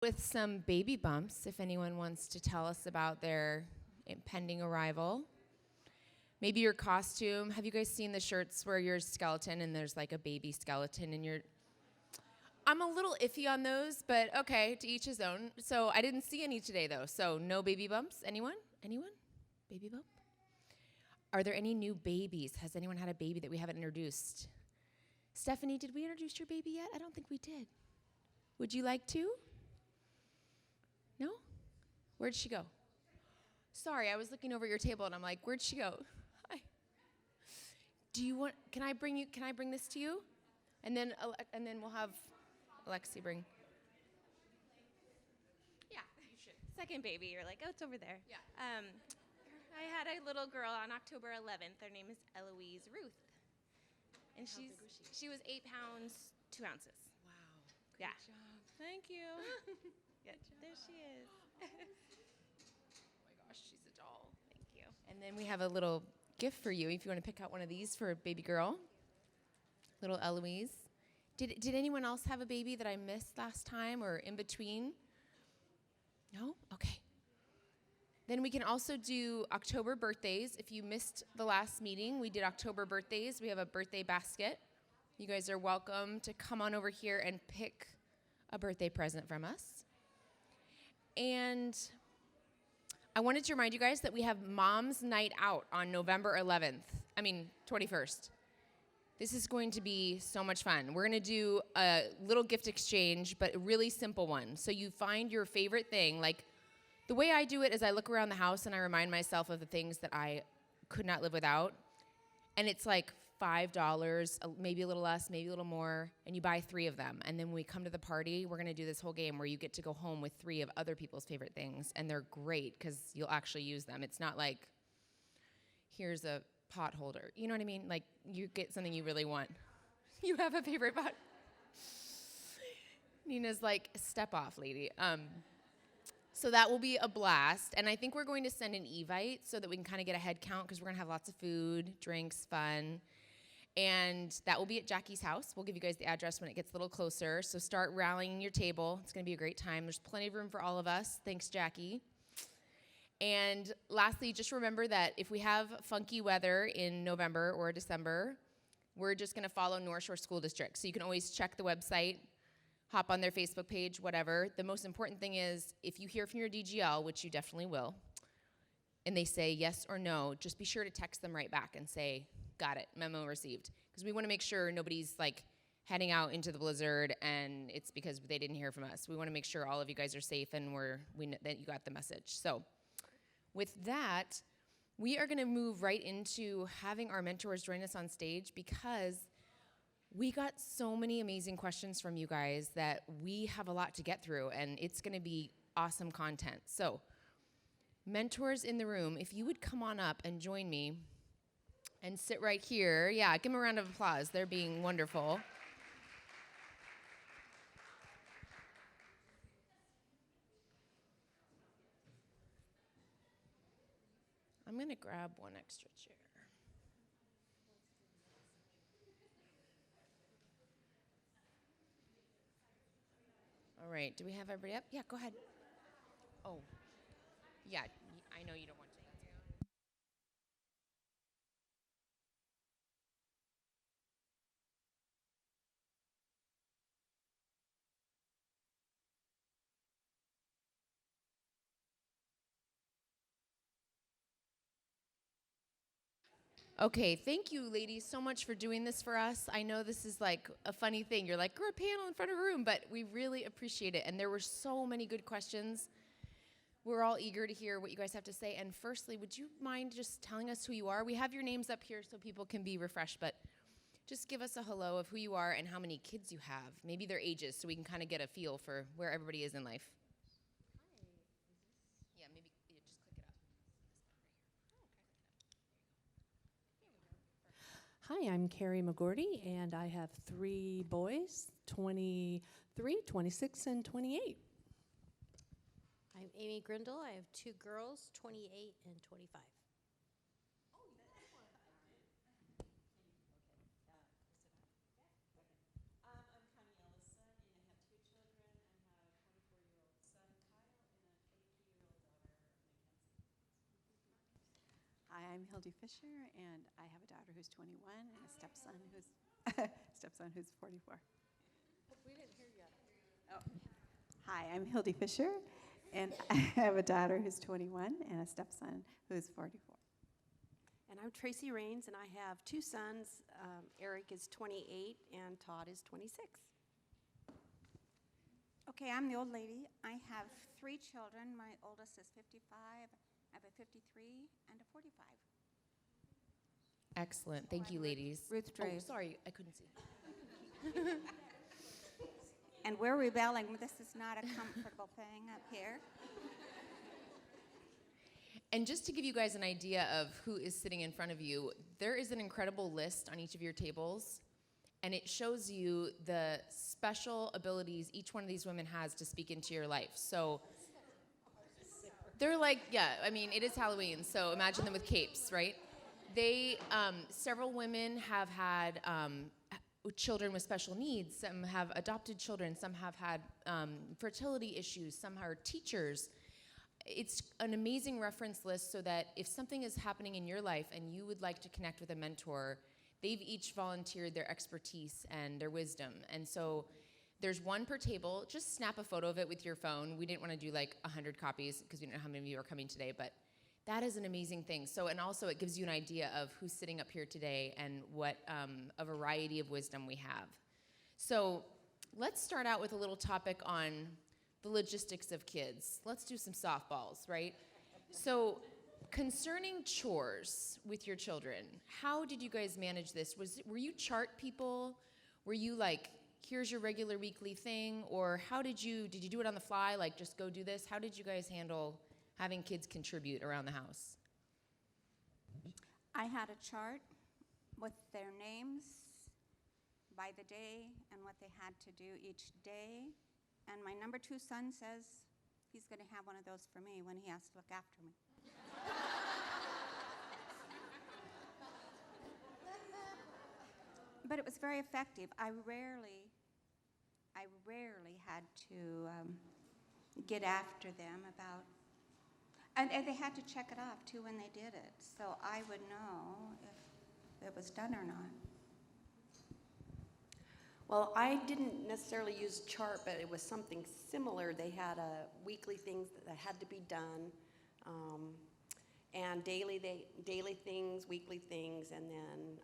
With some baby bumps, if anyone wants to tell us about their impending arrival. Maybe your costume. Have you guys seen the shirts where you're a skeleton and there's like a baby skeleton and you're... I'm a little iffy on those, but okay, to each his own. So I didn't see any today though, so no baby bumps. Anyone? Anyone? Baby bump? Are there any new babies? Has anyone had a baby that we haven't introduced? Stephanie, did we introduce your baby yet? I don't think we did. Would you like to? No? Where'd she go? Sorry, I was looking over at your table and I'm like, where'd she go? Hi. Do you want, can I bring this to you? And then we'll have Alexi bring. Yeah, you should. Second baby, you're like, oh, it's over there. Yeah. I had a little girl on October 11th. Her name is Eloise Ruth. And How big was she? She was 8 pounds, 2 ounces. Wow. Yeah. Job. Thank you. Yeah, there she is. Oh my gosh, she's a doll. Thank you. And then we have a little gift for you if you want to pick out one of these for a baby girl. Little Eloise. Did anyone else have a baby that I missed last time or in between? No? Okay. Then we can also do October birthdays. If you missed the last meeting, we did October birthdays. We have a birthday basket. You guys are welcome to come on over here and pick a birthday present from us. And I wanted to remind you guys that we have Mom's Night Out on November 21st. This is going to be so much fun. We're going to do a little gift exchange, but a really simple one. So you find your favorite thing. Like, the way I do it is I look around the house and I remind myself of the things that I could not live without. And it's like $5, maybe a little less, maybe a little more, and you buy 3 of them. And then when we come to the party, we're going to do this whole game where you get to go home with 3 of other people's favorite things, and they're great because you'll actually use them. It's not like, here's a pot holder. You know what I mean? Like, you get something you really want. You have a favorite pot. Nina's like, step off, lady. So that will be a blast. And I think we're going to send an Evite so that we can kind of get a head count because we're going to have lots of food, drinks, fun. And that will be at Jackie's house. We'll give you guys the address when it gets a little closer. So start rallying your table. It's going to be a great time. There's plenty of room for all of us. Thanks, Jackie. And lastly, just remember that if we have funky weather in November or December, we're just going to follow North Shore School District. So you can always check the website, hop on their Facebook page, whatever. The most important thing is if you hear from your DGL, which you definitely will, and they say yes or no, just be sure to text them right back and say, got it, memo received. Because we want to make sure nobody's like heading out into the blizzard and it's because they didn't hear from us. We want to make sure all of you guys are safe and that you got the message. So with that, we are going to move right into having our mentors join us on stage because we got so many amazing questions from you guys that we have a lot to get through, and it's going to be awesome content. So, mentors in the room, if you would come on up and join me and sit right here. Yeah, give them a round of applause. They're being wonderful. I'm going to grab one extra chair. All right, do we have everybody up? Yeah, go ahead. Oh, yeah, I know you don't want to. Okay, thank you, ladies, so much for doing this for us. I know this is like a funny thing. You're like, we're a panel in front of a room, but we really appreciate it. And there were so many good questions. We're all eager to hear what you guys have to say. And firstly, would you mind just telling us who you are? We have your names up here so people can be refreshed, but just give us a hello of who you are and how many kids you have, maybe their ages, so we can kind of get a feel for where everybody is in life. Hi. Yeah, maybe just click it up. Hi, I'm Carrie McGordy, and I have 3 boys, 23, 26, and 28. I'm Amy Grindle. I have 2 girls, 28 and 25. I'm Connie Ellison, and I have 2 children. I have a 24-year-old I'm Hildy Fisher, and I have a daughter who's 21 and a stepson who's 44. We didn't hear yet. Oh. Hi, I'm Hildy Fisher, and I have a daughter who's 21 and a stepson who's 44. And I'm Tracy Rains, and I have two sons. Eric is 28, and Todd is 26. Okay, I'm the old lady. I have 3 children. My oldest is 55. I have a 53 and a 45. Excellent. Thank you, ladies. Ruth Oh, Drave. sorry, I couldn't see. And we're rebelling. This is not a comfortable thing up here. And just to give you guys an idea of who is sitting in front of you, there is an incredible list on each of your tables, and it shows you the special abilities each one of these women has to speak into your life. So they're like, yeah, I mean, it is Halloween, so imagine them with capes, right? They, several women have had children with special needs. Some have adopted children. Some have had fertility issues. Some are teachers. It's an amazing reference list so that if something is happening in your life and you would like to connect with a mentor, they've each volunteered their expertise and their wisdom. And so there's one per table. Just snap a photo of it with your phone. We didn't want to do like 100 copies because we don't know how many of you are coming today, but that is an amazing thing. So, and also it gives you an idea of who's sitting up here today and what a variety of wisdom we have. So let's start out with a little topic on the logistics of kids. Let's do some softballs, right? So concerning chores with your children, how did you guys manage this? Were you chart people? Were you like, here's your regular weekly thing? Or how did you do it on the fly, like just go do this? How did you guys handle having kids contribute around the house? I had a chart with their names by the day and what they had to do each day. And my number 2 son says he's going to have one of those for me when he has to look after me. But it was very effective. I rarely had to get after them about, and they had to check it off too when they did it, so I would know if it was done or not. Well, I didn't necessarily use chart, but it was something similar. They had weekly things that had to be done, and daily things, weekly things, and then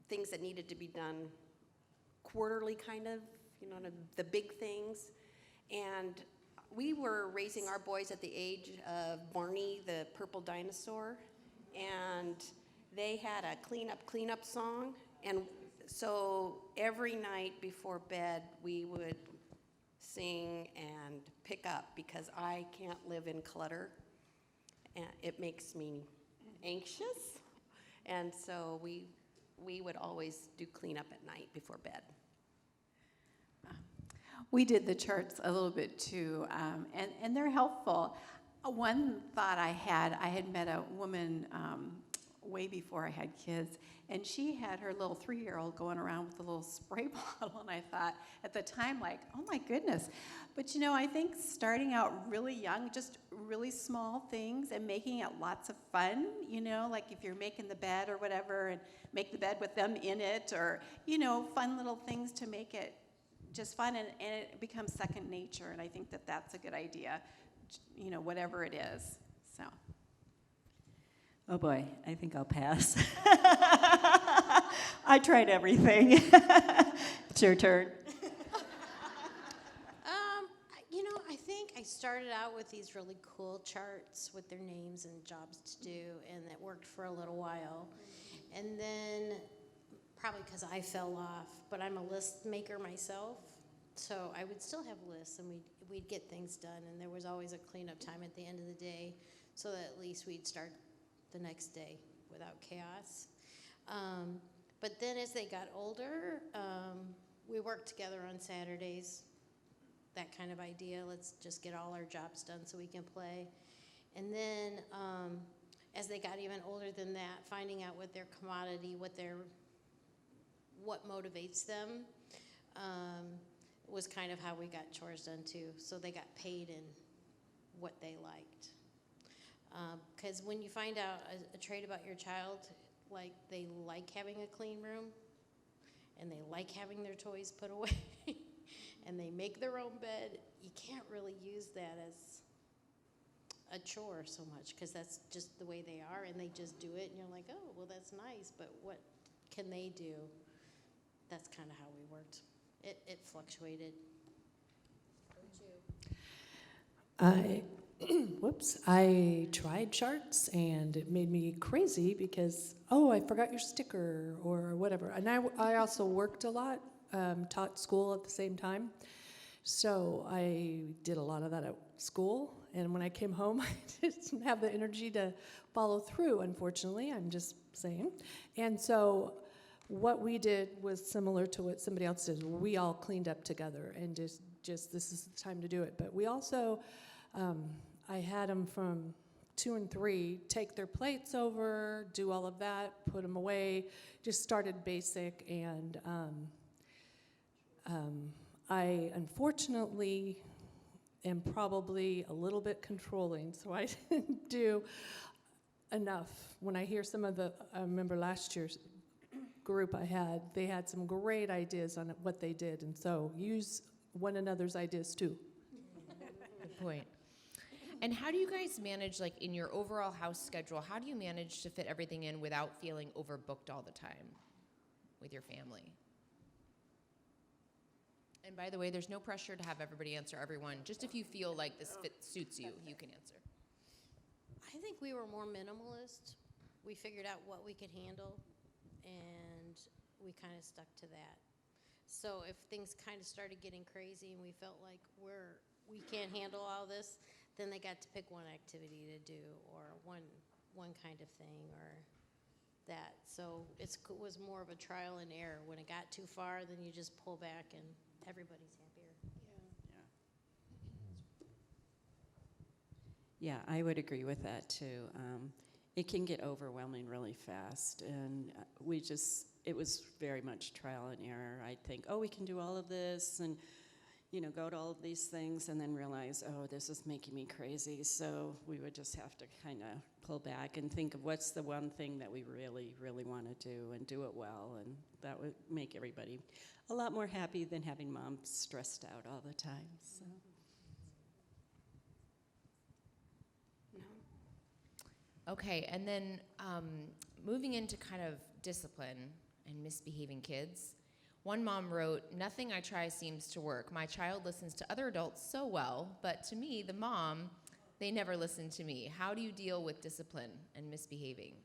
things that needed to be done quarterly, kind of, the big things. And we were raising our boys at the age of Barney, the purple dinosaur, and they had a clean up song, and so every night before bed, we would sing and pick up because I can't live in clutter, and it makes me anxious. And so we would always do cleanup at night before bed. We did the charts a little bit too, and they're helpful. One thought I had met a woman way before I had kids, and she had her little 3-year-old going around with a little spray bottle, and I thought at the time, like, oh my goodness. But I think starting out really young, just really small things and making it lots of fun, like if you're making the bed or whatever, and make the bed with them in it, or, fun little things to make it just fun, and it becomes second nature, and I think that that's a good idea, whatever it is, so. Oh boy, I think I'll pass. I tried everything. It's your turn. I think I started out with these really cool charts with their names and jobs to do, and that worked for a little while. And then, probably because I fell off, but I'm a list maker myself, so I would still have lists, and we'd get things done, and there was always a cleanup time at the end of the day, so that at least we'd start the next day without chaos. But then as they got older, we worked together on Saturdays, that kind of idea. Let's just get all our jobs done so we can play. And then as they got even older than that, finding out what their commodity, what motivates them, was kind of how we got chores done too. So they got paid in what they liked. Because when you find out a trait about your child, like they like having a clean room, and they like having their toys put away, and they make their own bed, you can't really use that as a chore so much, because that's just the way they are, and they just do it, and you're like, oh, well, that's nice, but what can they do? That's kind of how we worked. It fluctuated. I tried charts and it made me crazy because, oh, I forgot your sticker or whatever. And I also worked a lot, taught school at the same time. So I did a lot of that at school. And when I came home, I didn't have the energy to follow through, unfortunately. I'm just saying. And so what we did was similar to what somebody else did. We all cleaned up together and just this is the time to do it. But we also, I had them from 2 and 3 take their plates over, do all of that, put them away, just started basic. And I unfortunately am probably a little bit controlling, so I didn't do enough. When I hear some of I remember last year's group they had some great ideas on what they did, and so use one another's ideas too. Good point. And how do you guys manage, like, in your overall house schedule, how do you manage to fit everything in without feeling overbooked all the time with your family? And by the way, there's no pressure to have everybody answer everyone. Just if you feel like this suits you, you can answer. I think we were more minimalist. We figured out what we could handle, and we kind of stuck to that. So if things kind of started getting crazy and we felt like we can't handle all this, then they got to pick one activity to do, or one kind of thing, or that. So it was more of a trial and error. When it got too far, then you just pull back and everybody's happier. Yeah, I would agree with that too. It can get overwhelming really fast, and it was very much trial and error. I'd think, oh, we can do all of this, and go to all of these things, and then realize, oh, this is making me crazy. So we would just have to kind of pull back and think of what's the one thing that we really, really want to do and do it well, and that would make everybody a lot more happy than having mom stressed out all the time. So. Okay, and then moving into kind of discipline and misbehaving kids. One mom wrote, "Nothing I try seems to work. My child listens to other adults so well, but to me, the mom, they never listen to me. How do you deal with discipline and misbehaving?"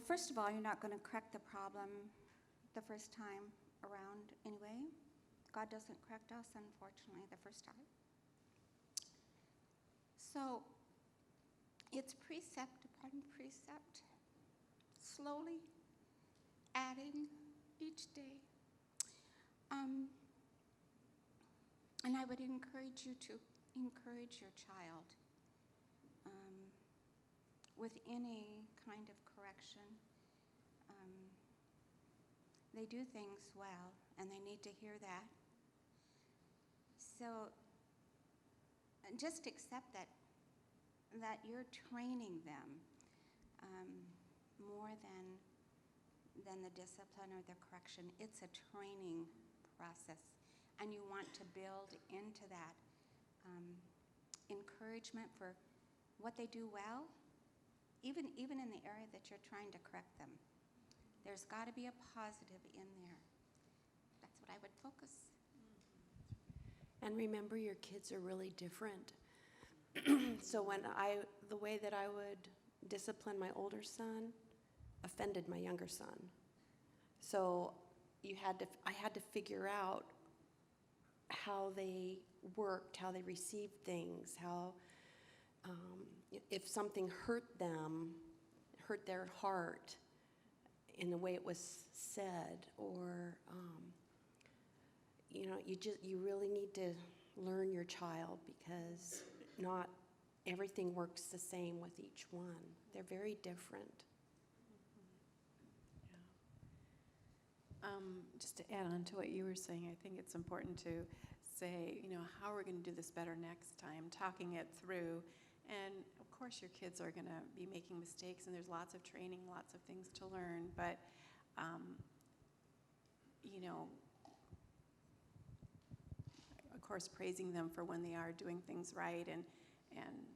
First of all, you're not going to correct the problem the first time around anyway. God doesn't correct us, unfortunately, the first time. So it's precept upon precept, slowly adding each day. And I would encourage you to encourage your child with any kind of correction. They do things well, and they need to hear that. So just accept that you're training them more than the discipline or the correction. It's a training process, and you want to build into that encouragement for what they do well, even in the area that you're trying to correct them. There's got to be a positive in there. That's what I would focus. And remember, your kids are really different. So the way that I would discipline my older son offended my younger son. So I had to figure out how they worked, how they received things, how if something hurt them, hurt their heart in the way it was said, or you really need to learn your child, because not everything works the same with each one. They're very different. Just to add on to what you were saying, I think it's important to say, how are we going to do this better next time, talking it through. And of course your kids are going to be making mistakes, and there's lots of training, lots of things to learn, but of course praising them for when they are doing things right, and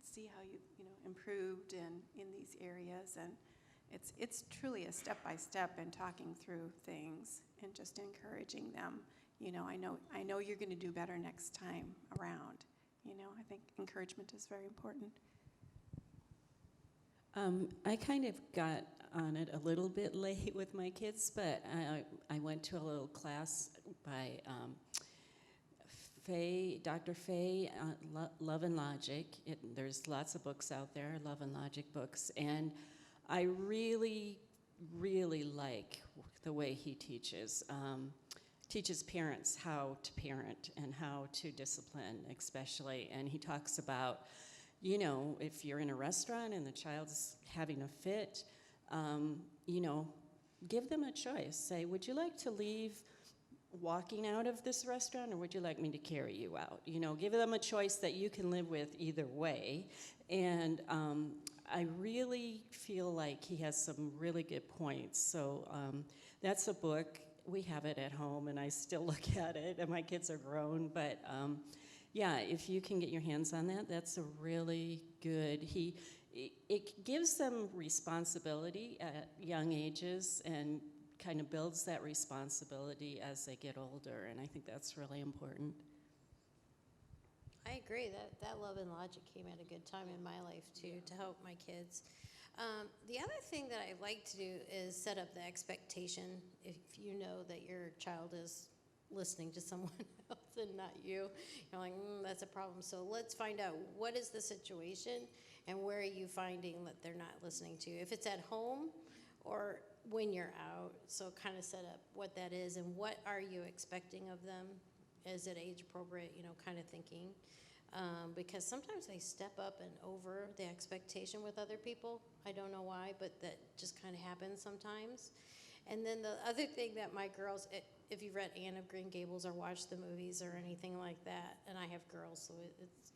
see how you've improved in these areas. And it's truly a step-by-step in talking through things and just encouraging them. I know you're going to do better next time around. I think encouragement is very important. I kind of got on it a little bit late with my kids, but I went to a little class by Dr. Faye, Love and Logic. There's lots of books out there, Love and Logic books, and I really, really like the way he teaches. Teaches parents how to parent and how to discipline, especially. And he talks about, if you're in a restaurant and the child's having a fit, give them a choice. Say, would you like to leave walking out of this restaurant, or would you like me to carry you out? Give them a choice that you can live with either way. And I really feel like he has some really good points. So that's a book. We have it at home, and I still look at it, and my kids are grown. But yeah, if you can get your hands on that, that's a really good. It gives them responsibility at young ages and kind of builds that responsibility as they get older, and I think that's really important. I agree that Love and Logic came at a good time in my life too, to help my kids. The other thing that I like to do is set up the expectation. If you know that your child is listening to someone else and not you, you're like, that's a problem. So let's find out, what is the situation and where are you finding that they're not listening to you? If it's at home or when you're out, so kind of set up what that is and what are you expecting of them. Is it age appropriate, kind of thinking. Because sometimes they step up and over the expectation with other people. I don't know why, but that just kind of happens sometimes. And then the other thing that my girls, if you've read Anne of Green Gables or watched the movies or anything like that, and I have girls, so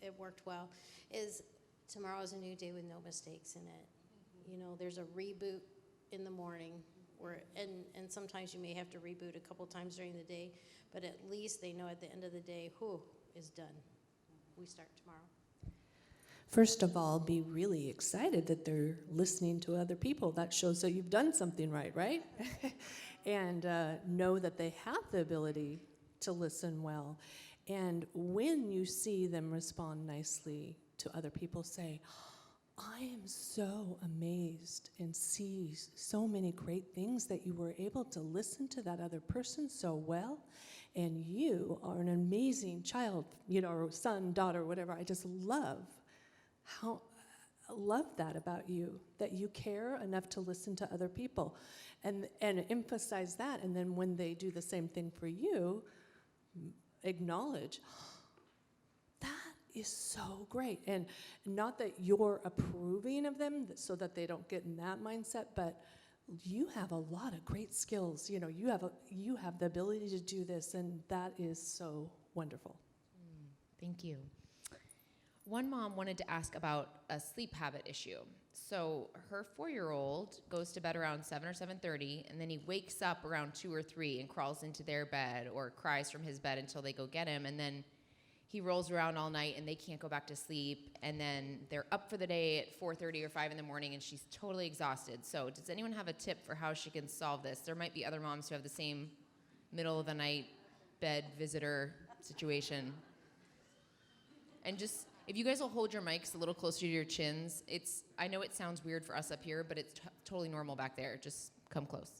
it worked well, is tomorrow's a new day with no mistakes in it. There's a reboot in the morning, and sometimes you may have to reboot a couple times during the day, but at least they know at the end of the day, is done. We start tomorrow. First of all, be really excited that they're listening to other people. That shows that you've done something right? And know that they have the ability to listen well. And when you see them respond nicely to other people, say, I am so amazed and see so many great things that you were able to listen to that other person so well. And you are an amazing child, or son, daughter, whatever. I just love that about you, that you care enough to listen to other people and emphasize that. And then when they do the same thing for you, acknowledge, that is so great. And not that you're approving of them so that they don't get in that mindset, but you have a lot of great skills. You have the ability to do this, and that is so wonderful. Thank you. One mom wanted to ask about a sleep habit issue. So her 4-year-old goes to bed around 7 or 7:30, and then he wakes up around 2 or 3 and crawls into their bed or cries from his bed until they go get him, and then he rolls around all night and they can't go back to sleep, and then they're up for the day at 4:30 or 5 in the morning and she's totally exhausted. So does anyone have a tip for how she can solve this? There might be other moms who have the same middle of the night bed visitor situation. And just, if you guys will hold your mics a little closer to your chins, I know it sounds weird for us up here, but it's totally normal back there. Just come close.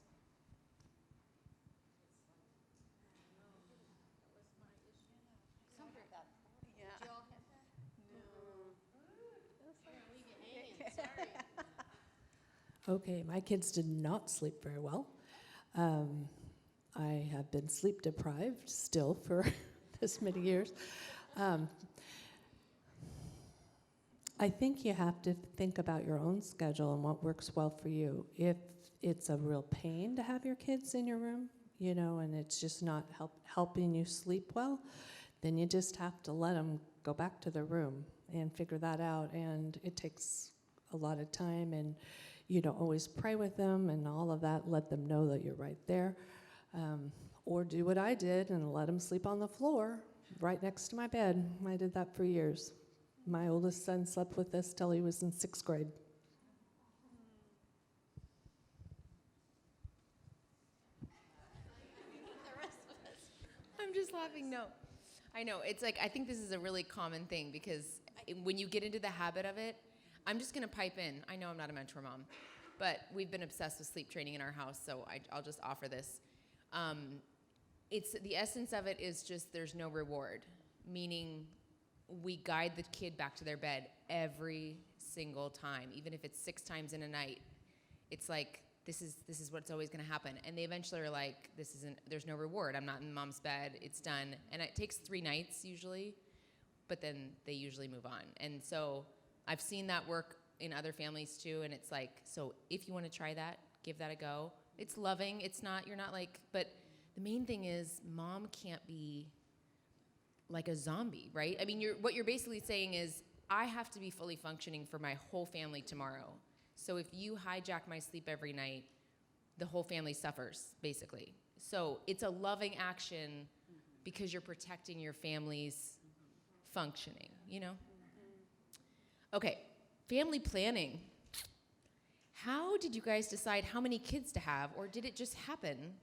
Okay, my kids did not sleep very well. I have been sleep deprived still for this many years. I think you have to think about your own schedule and what works well for you. If it's a real pain to have your kids in your room, you know, and it's just not helping you sleep well, then you just have to let them go back to their room and figure that out. And it takes a lot of time, and you don't always pray with them and all of that. Let them know that you're right there. Or do what I did and let them sleep on the floor right next to my bed. I did that for years. My oldest son slept with us till he was in 6th grade. I'm just laughing. No, I know. It's like, I think this is a really common thing because when you get into the habit of it, I'm just going to pipe in. I know I'm not a mentor mom, but we've been obsessed with sleep training in our house, so I'll just offer this. It's the essence of it is just there's no reward, meaning we guide the kid back to their bed every single time, even if it's 6 times in a night. It's like, this is what's always going to happen. And they eventually are like, there's no reward. I'm not in mom's bed. It's done. And it takes 3 nights usually, but then they usually move on. And so I've seen that work in other families too. And it's like, so if you want to try that, give that a go. It's loving. It's not, you're not like, but the main thing is mom can't be like a zombie, right? I mean, what you're basically saying is, I have to be fully functioning for my whole family tomorrow. So if you hijack my sleep every night, the whole family suffers, basically. So it's a loving action because you're protecting your family's functioning, you know? Okay, family planning. How did you guys decide how many kids to have, or did it just happen?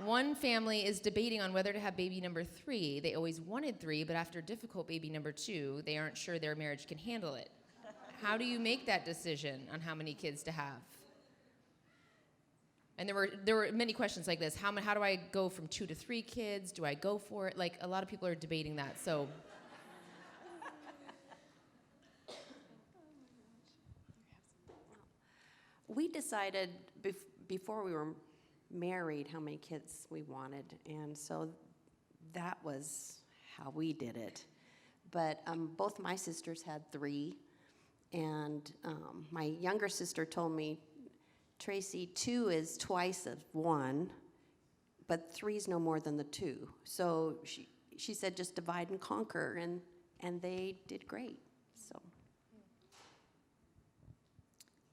One family is debating on whether to have baby number 3. They always wanted 3, but after difficult baby number 2, they aren't sure their marriage can handle it. How do you make that decision on how many kids to have? And there were many questions like this. How do I go from 2 to 3 kids? Do I go for it? Like, a lot of people are debating that, so. We decided before we were married how many kids we wanted, and so that was how we did it. But both my sisters had 3, and my younger sister told me, Tracy, 2 is twice of 1, but 3 is no more than the 2. So she said just divide and conquer, and they did great. So.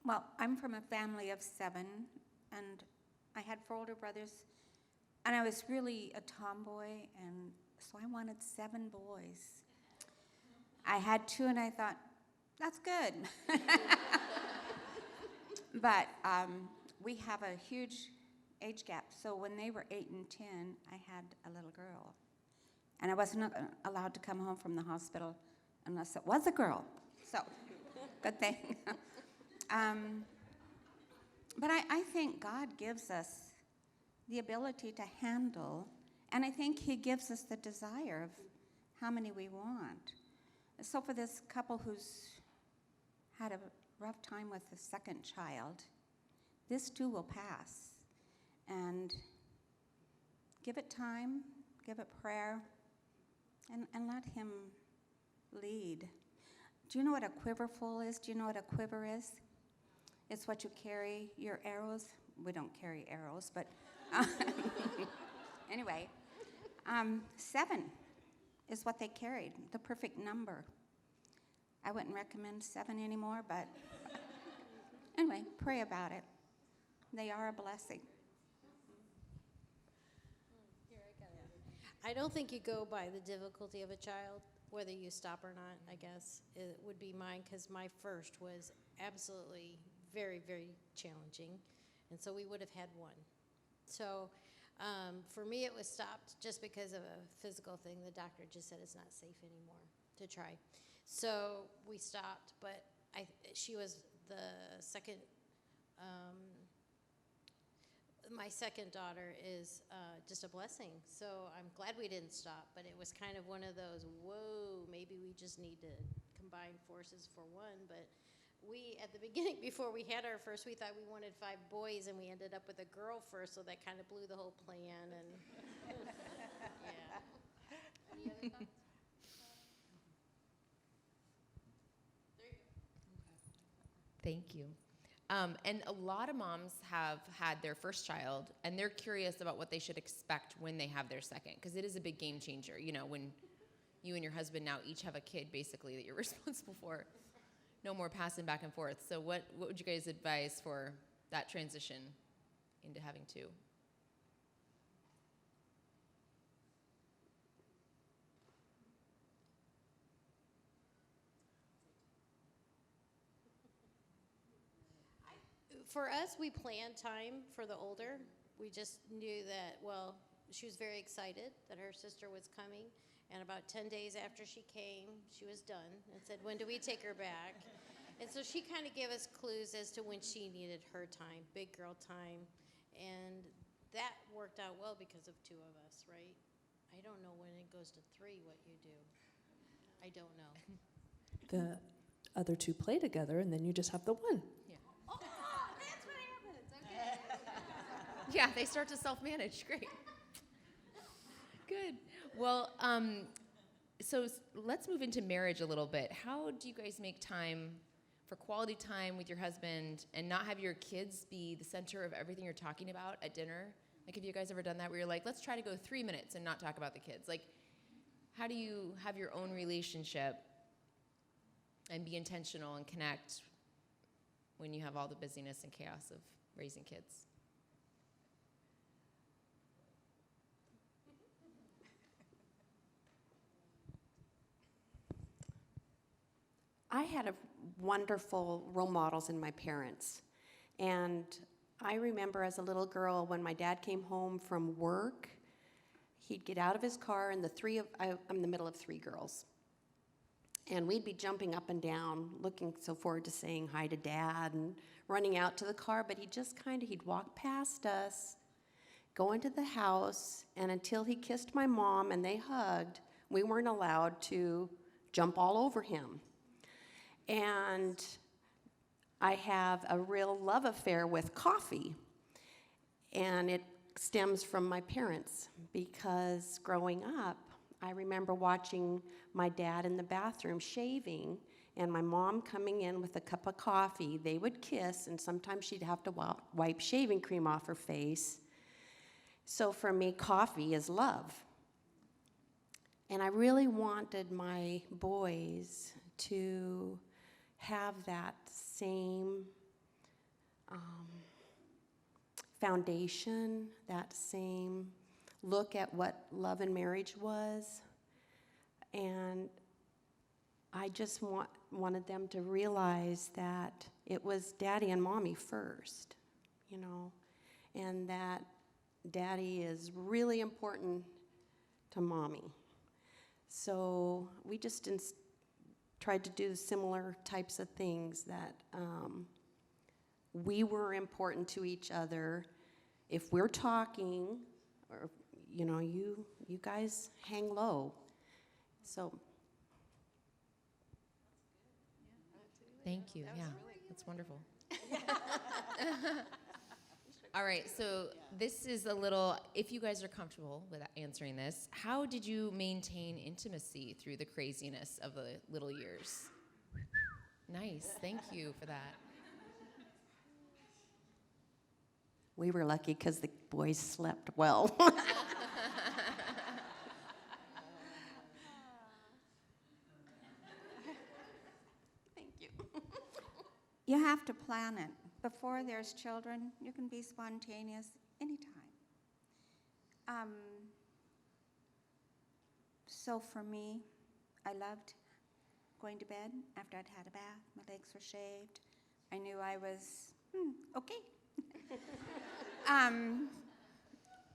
Well, I'm from a family of 7, and I had 4 older brothers, and I was really a tomboy, and so I wanted 7 boys. I had 2, and I thought, that's good. But we have a huge age gap, so when they were 8 and 10, I had a little girl. And I wasn't allowed to come home from the hospital unless it was a girl. So, good thing. But I think God gives us the ability to handle, and I think he gives us the desire of how many we want. So for this couple who's had a rough time with the second child, this too will pass. And give it time, give it prayer, and let him lead. Do you know what a quiverful is? Do you know what a quiver is? It's what you carry your arrows. We don't carry arrows, but anyway, 7 is what they carried, the perfect number. I wouldn't recommend 7 anymore, but anyway, pray about it. They are a blessing. I don't think you go by the difficulty of a child, whether you stop or not, I guess. It would be mine, because my first was absolutely very, very challenging, and so we would have had 1. So for me, it was stopped just because of a physical thing. The doctor just said it's not safe anymore to try. So we stopped, but she was the second. My second daughter is just a blessing, so I'm glad we didn't stop, but it was kind of one of those, whoa, maybe we just need to combine forces for 1, but we, at the beginning, before we had our first, we thought we wanted 5 boys, and we ended up with a girl first, so that kind of blew the whole plan, and yeah. Any other thoughts? Thank you. And a lot of moms have had their first child, and they're curious about what they should expect when they have their second, because it is a big game changer. You know, when you and your husband now each have a kid, basically, that you're responsible for. No more passing back and forth. So what would you guys advise for that transition into having two? For us, we planned time for the older. We just knew that, well, she was very excited that her sister was coming. And about 10 days after she came, she was done and said, when do we take her back? And so she kind of gave us clues as to when she needed her time, big girl time. And that worked out well because of two of us, right? I don't know when it goes to 3 what you do. I don't know. The other two play together, and then you just have the one. Oh, that's what happens. Okay. Yeah, they start to self-manage. Great. Good. Well, so let's move into marriage a little bit. How do you guys make time for quality time with your husband and not have your kids be the center of everything you're talking about at dinner? Like, have you guys ever done that where you're like, let's try to go 3 minutes and not talk about the kids? Like, how do you have your own relationship and be intentional and connect when you have all the busyness and chaos of raising kids? I had wonderful role models in my parents. And I remember as a little girl when my dad came home from work, he'd get out of his car and I'm the middle of 3 girls. And we'd be jumping up and down, looking so forward to saying hi to Dad and running out to the car, but he'd walk past us, go into the house, and until he kissed my mom and they hugged, we weren't allowed to jump all over him. And I have a real love affair with coffee, and it stems from my parents because growing up, I remember watching my dad in the bathroom shaving and my mom coming in with a cup of coffee. They would kiss, and sometimes she'd have to wipe shaving cream off her face. So for me, coffee is love. And I really wanted my boys to have that same foundation, that same look at what love and marriage was. And I just wanted them to realize that it was Daddy and Mommy first, you know, and that Daddy is really important to Mommy. So we just tried to do similar types of things that we were important to each other. If we're talking, or you know, you guys hang low. So Thank you. Yeah, that's wonderful. All right, so this is a little, if you guys are comfortable with answering this, how did you maintain intimacy through the craziness of the little years? Nice, thank you for that. we were lucky because the boys slept well. Thank you. You have to plan it. Before there's children, you can be spontaneous anytime. So for me, I loved going to bed after I'd had a bath. My legs were shaved. I knew I was okay.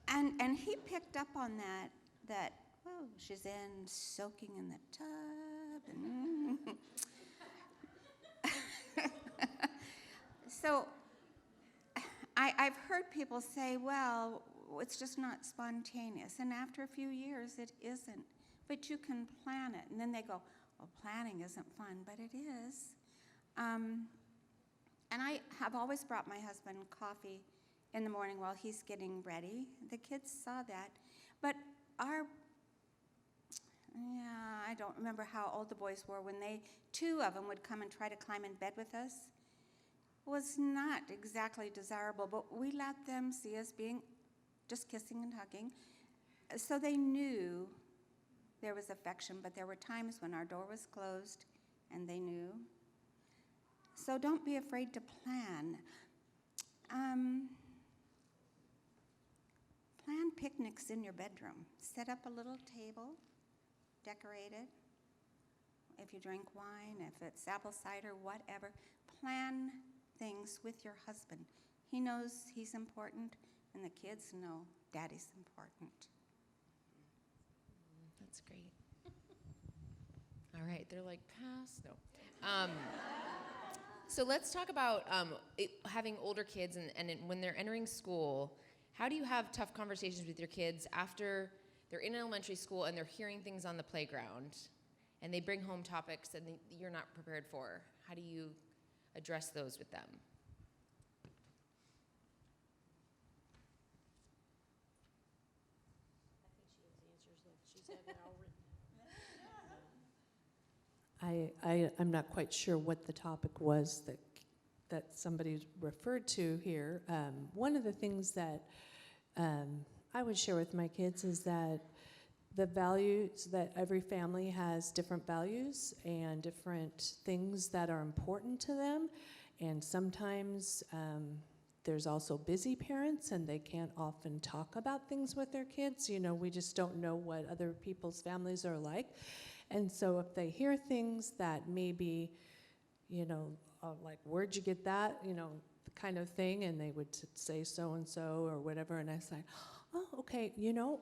And he picked up on that, oh, she's in soaking in the tub. And, So I've heard people say, well, it's just not spontaneous. And after a few years, it isn't. But you can plan it. And then they go, well, planning isn't fun, but it is. And I have always brought my husband coffee in the morning while he's getting ready. The kids saw that. But I don't remember how old the boys were when 2 of them would come and try to climb in bed with us. was not exactly desirable, but we let them see us being just kissing and hugging. So they knew there was affection, but there were times when our door was closed and they knew. So don't be afraid to plan. Plan picnics in your bedroom. Set up a little table, decorate it. If you drink wine, if it's apple cider, whatever, plan things with your husband. He knows he's important, and the kids know Daddy's important. That's great. All right, they're like, pass? No. So let's talk about having older kids and when they're entering school. How do you have tough conversations with your kids after they're in elementary school and they're hearing things on the playground and they bring home topics that you're not prepared for? How do you address those with them? I think she has answers though. She's had it all written. I'm not quite sure what the topic was that somebody referred to here. One of the things that I would share with my kids is that the values, that every family has different values and different things that are important to them. And sometimes there's also busy parents and they can't often talk about things with their kids. You know, we just don't know what other people's families are like. And so if they hear things that maybe, you know, like, where'd you get that, you know, kind of thing, and they would say so-and-so or whatever, and I say, oh, okay, you know,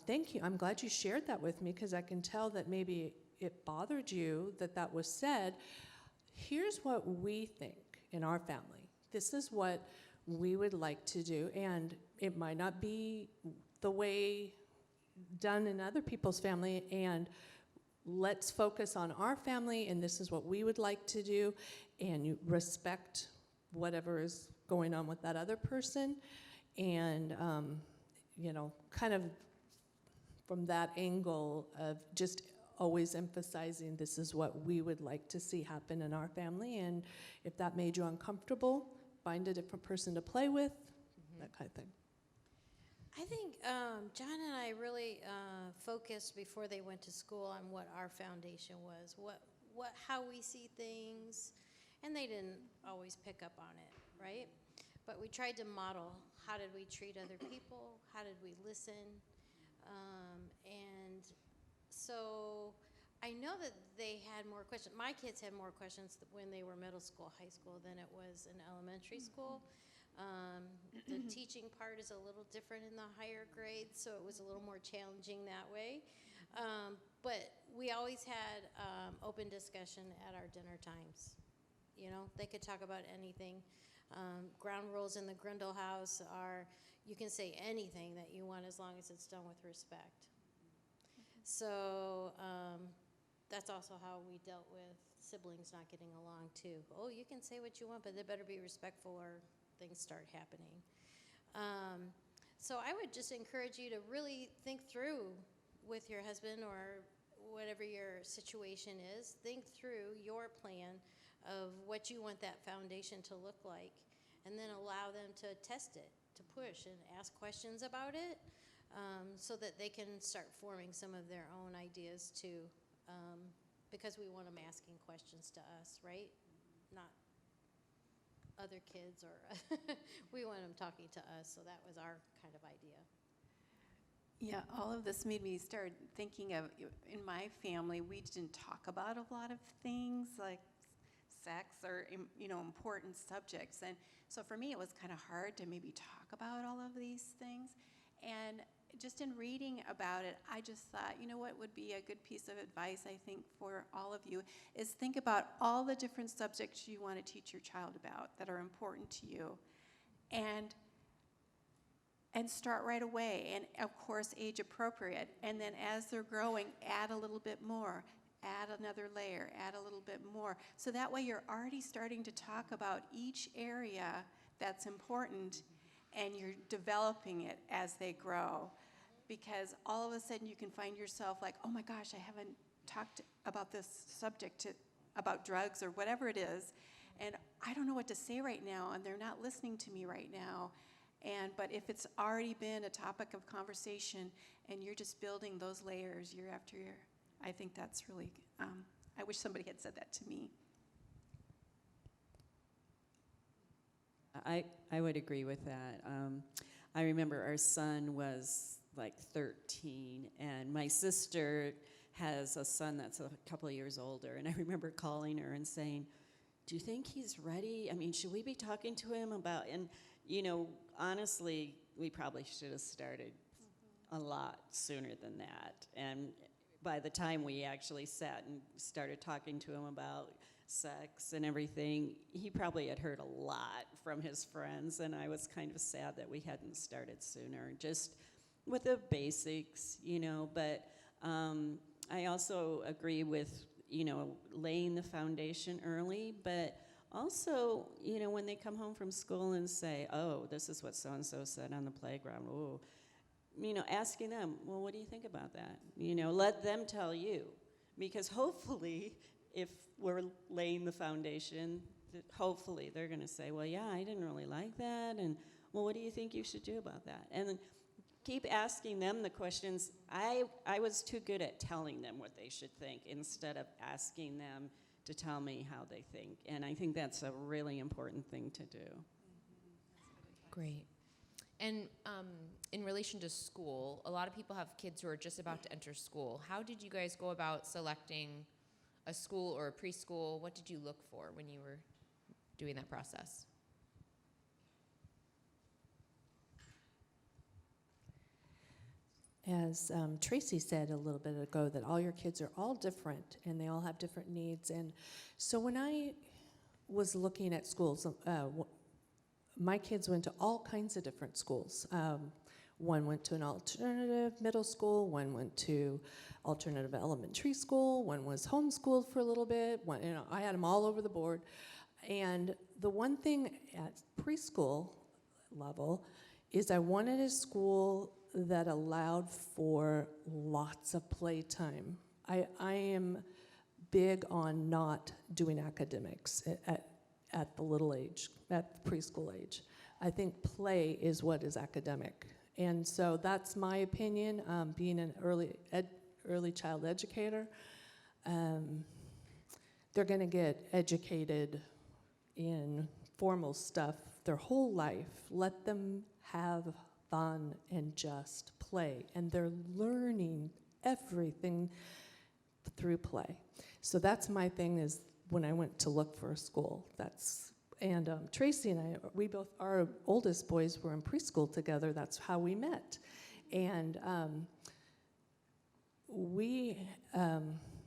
thank you. I'm glad you shared that with me because I can tell that maybe it bothered you that that was said. Here's what we think in our family. This is what we would like to do, and it might not be the way done in other people's family, and let's focus on our family, and this is what we would like to do, and you respect whatever is going on with that other person, and you know, kind of from that angle of just always emphasizing this is what we would like to see happen in our family, and if that made you uncomfortable, find a different person to play with, that kind of thing. I think John and I really focused before they went to school on what our foundation was, how we see things, and they didn't always pick up on it, right? But we tried to model how did we treat other people, how did we listen, and so I know that they had more questions. My kids had more questions when they were middle school, high school than it was in elementary school. The teaching part is a little different in the higher grades, so it was a little more challenging that way. But we always had open discussion at our dinner times. You know, they could talk about anything. Ground rules in the Grindle house are you can say anything that you want as long as it's done with respect. So that's also how we dealt with siblings not getting along too. Oh, you can say what you want, but they better be respectful or things start happening. So I would just encourage you to really think through with your husband or whatever your situation is, think through your plan of what you want that foundation to look like, and then allow them to test it, to push and ask questions about it, so that they can start forming some of their own ideas too, because we want them asking questions to us, right? Not other kids, or we want them talking to us, so that was our kind of idea. Yeah, all of this made me start thinking of, in my family, we didn't talk about a lot of things like sex or, you know, important subjects. And so for me, it was kind of hard to maybe talk about all of these things. And just in reading about it, I just thought, you know what would be a good piece of advice, I think, for all of you, is think about all the different subjects you want to teach your child about that are important to you. And start right away, and of course age appropriate, and then as they're growing, add a little bit more, add another layer, add a little bit more, so that way you're already starting to talk about each area that's important, and you're developing it as they grow, because all of a sudden you can find yourself like, oh my gosh, I haven't talked about this subject about drugs or whatever it is, and I don't know what to say right now, and they're not listening to me right now. But if it's already been a topic of conversation and you're just building those layers year after year, I think that's really, I wish somebody had said that to me. I would agree with that. I remember our son was like 13, and my sister has a son that's a couple of years older, and I remember calling her and saying, do you think he's ready? I mean, should we be talking to him about, and you know, honestly, we probably should have started a lot sooner than that. And by the time we actually sat and started talking to him about sex and everything, he probably had heard a lot from his friends, and I was kind of sad that we hadn't started sooner, just with the basics, you know. But I also agree with, you know, laying the foundation early, but also, you know, when they come home from school and say, oh, this is what so-and-so said on the playground, oh, you know, asking them, well, what do you think about that? You know, let them tell you, because hopefully, if we're laying the foundation, hopefully they're going to say, well, yeah, I didn't really like that, and well, what do you think you should do about that? And then keep asking them the questions. I was too good at telling them what they should think instead of asking them to tell me how they think, and I think that's a really important thing to do. Great. And in relation to school, a lot of people have kids who are just about to enter school. How did you guys go about selecting a school or a preschool? What did you look for when you were doing that process? As Tracy said a little bit ago, that all your kids are all different and they all have different needs. And so when I was looking at schools, my kids went to all kinds of different schools. One went to an alternative middle school, one went to alternative elementary school, one was homeschooled for a little bit. One, you know, I had them all over the board. And the one thing at preschool level is I wanted a school that allowed for lots of playtime. I am big on not doing academics at the little age, at the preschool age. I think play is what is academic. And so that's my opinion, being an early child educator. They're gonna get educated in formal stuff their whole life. Let them have fun and just play. And they're learning everything through play. So that's my thing, is when I went to look for a school. And Tracy and I, we both, our oldest boys were in preschool together. That's how we met. And we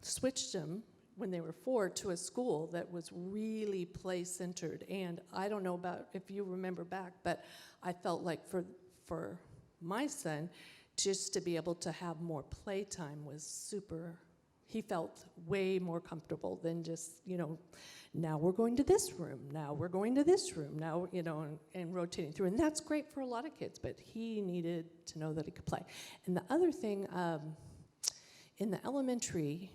switched them when they were 4 to a school that was really play-centered. And I don't know about if you remember back, but I felt like for my son, just to be able to have more playtime was super. He felt way more comfortable than just, you know, now we're going to this room, now we're going to this room, now, you know, and rotating through. And that's great for a lot of kids, but he needed to know that he could play. And the other thing, in the elementary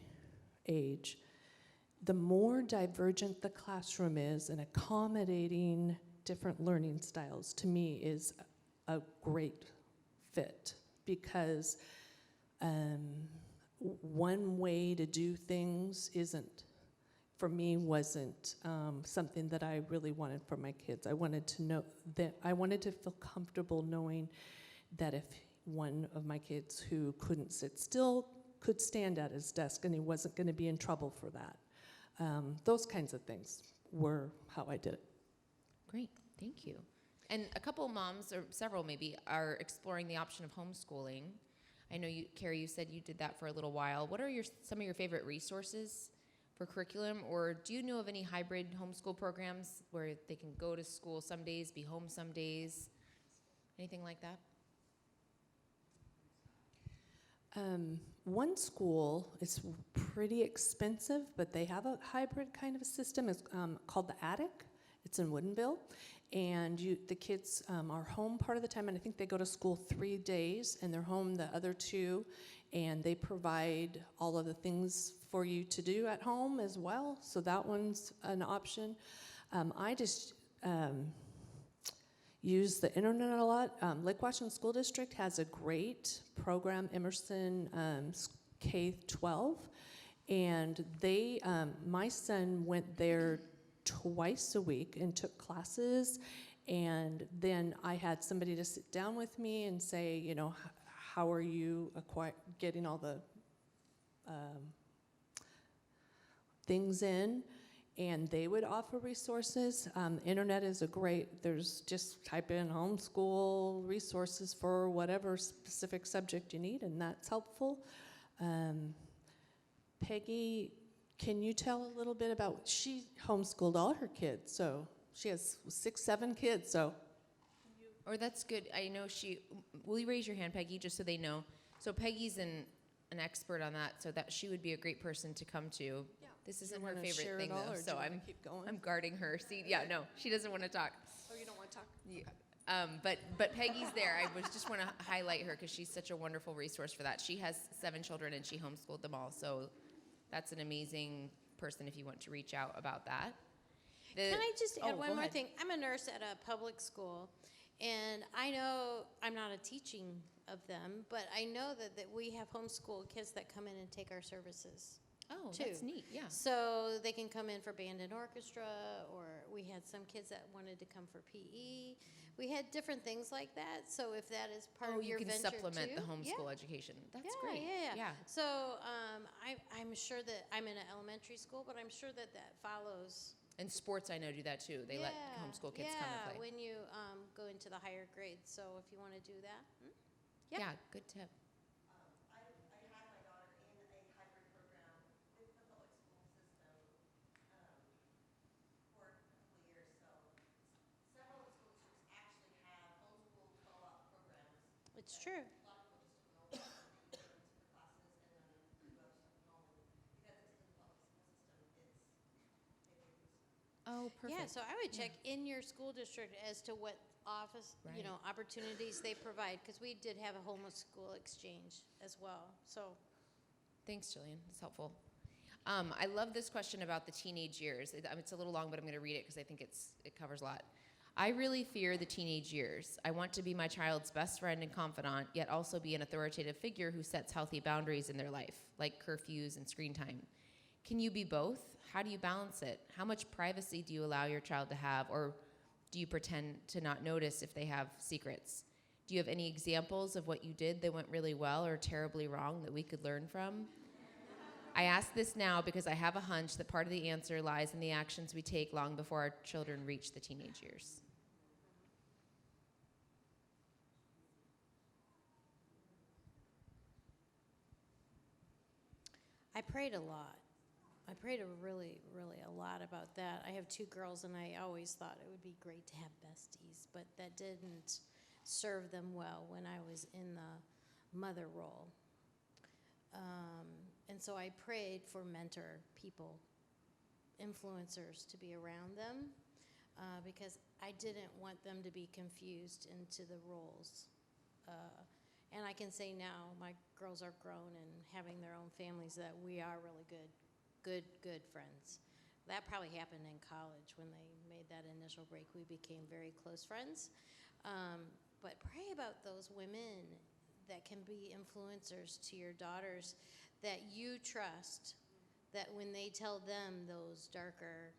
age, the more divergent the classroom is and accommodating different learning styles, to me, is a great fit, because one way to do things wasn't something that I really wanted for my kids. I wanted to feel comfortable knowing that if one of my kids who couldn't sit still could stand at his desk and he wasn't going to be in trouble for that. Those kinds of things were how I did it. Great, thank you. And a couple moms, or several maybe, are exploring the option of homeschooling. I know you, Carrie, you said you did that for a little while. What are some of your favorite resources for curriculum, or do you know of any hybrid homeschool programs where they can go to school some days, be home some days, anything like that? One school is pretty expensive, but they have a hybrid kind of a system. It's called the Attic. It's in Woodinville. And the kids are home part of the time, and I think they go to school 3 days, and they're home the other 2, and they provide all of the things for you to do at home as well, so that one's an option. I just use the internet a lot. Lake Washington School District has a great program, Emerson K-12, and they, my son went there twice a week and took classes, and then I had somebody to sit down with me and say, you know, how are you getting all the things in, and they would offer resources. Internet is a great, there's just type in homeschool resources for whatever specific subject you need, and that's helpful. Peggy, can you tell a little bit about, she homeschooled all her kids, so she has 6, 7 kids, so. Or that's good. I know will you raise your hand, Peggy, just so they know? So Peggy's an expert on that, so that she would be a great person to come to. Yeah. This isn't her favorite thing, though, so I'm guarding her. See, yeah, no, she doesn't want to talk. Oh, you don't want to talk? Yeah. But Peggy's there. I just want to highlight her because she's such a wonderful resource for that. She has 7 children and she homeschooled them all, so that's an amazing person if you want to reach out about that. Can I just add go one more ahead. thing? I'm a nurse at a public school, and I know I'm not a teaching of them, but I know that we have homeschool kids that come in and take our services. Oh, too. that's neat. Yeah. So they can come in for band and orchestra, or we had some kids that wanted to come for PE. We had different things like that. So if that is part of you your can venture supplement too, the homeschool education. That's yeah, great. Yeah. So I'm sure that I'm in an elementary school, but I'm sure that follows. And sports, I know, do that too. They let homeschool kids come and play. When you go into the higher grades. So if you want to do that, Yeah, good tip. I had my daughter in a hybrid program with the public school system for a couple of years. So several of the school districts actually have homeschool co-op programs. it's true. A lot of people just don't know about it. They go into the classes and then do other stuff at home. Because it's in the public school system, they do stuff. Oh, perfect. Yeah, so I would check in your school district as to what office, Right. opportunities they provide, because we did have a homeschool exchange as well. So Thanks, Jillian. It's helpful. I love this question about the teenage years. It's a little long, but I'm going to read it because I think it covers a lot. I really fear the teenage years. I want to be my child's best friend and confidant, yet also be an authoritative figure who sets healthy boundaries in their life, like curfews and screen time. Can you be both? How do you balance it? How much privacy do you allow your child to have, or do you pretend to not notice if they have secrets? Do you have any examples of what you did that went really well or terribly wrong that we could learn from? I ask this now because I have a hunch that part of the answer lies in the actions we take long before our children reach the teenage years. I prayed a lot. I prayed really a lot about that. I have 2 girls, and I always thought it would be great to have besties, but that didn't serve them well when I was in the mother role. And so I prayed for mentor people, influencers, to be around them, because I didn't want them to be confused into the roles. And I can say now, my girls are grown and having their own families, that we are really good friends. That probably happened in college when they made that initial break. We became very close friends. But pray about those women that can be influencers to your daughters that you trust, that when they tell them those darker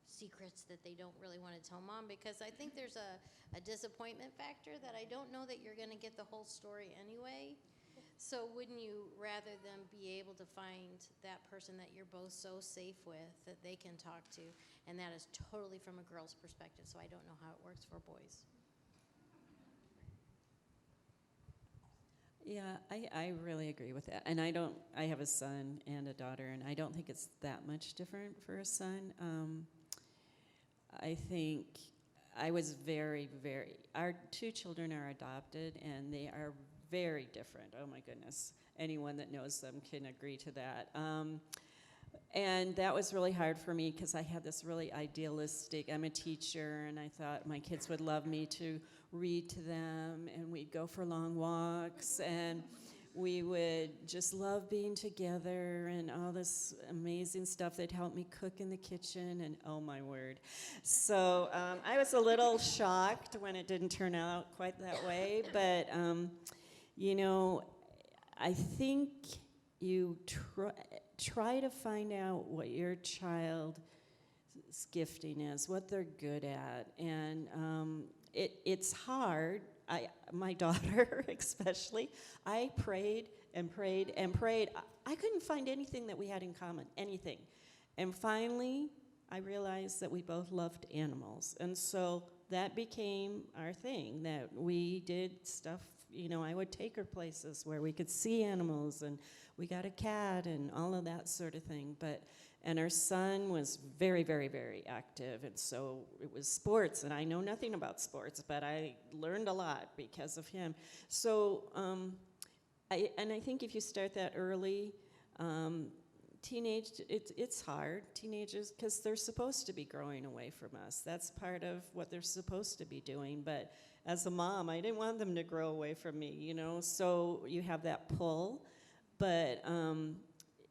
secrets that they don't really want to tell mom, because I think there's a disappointment factor that I don't know that you're going to get the whole story anyway. So wouldn't you rather them be able to find that person that you're both so safe with that they can talk to? And that is totally from a girl's perspective, so I don't know how it works for boys. Yeah, I really agree with that. And I have a son and a daughter, and I don't think it's that much different for a son. I think I was our 2 children are adopted, and they are very different. Oh my goodness. Anyone that knows them can agree to that. And that was really hard for me because I had this really idealistic, I'm a teacher, and I thought my kids would love me to read to them, and we'd go for long walks, and we would just love being together and all this amazing stuff. They'd help me cook in the kitchen, and oh my word. So I was a little shocked when it didn't turn out quite that way, but you know, I think you try to find out what your child's gifting is, what they're good at, and it's hard. My daughter especially, I prayed and prayed and prayed. I couldn't find anything that we had in common, anything. And finally, I realized that we both loved animals. And so that became our thing, that we did stuff, you know, I would take her places where we could see animals, and we got a cat and all of that sort of thing. And our son was very, very, very active, and so it was sports, and I know nothing about sports, but I learned a lot because of him. So, I think if you start that early, it's hard, teenagers, because they're supposed to be growing away from us. That's part of what they're supposed to be doing, but as a mom, I didn't want them to grow away from me, you know, so you have that pull, but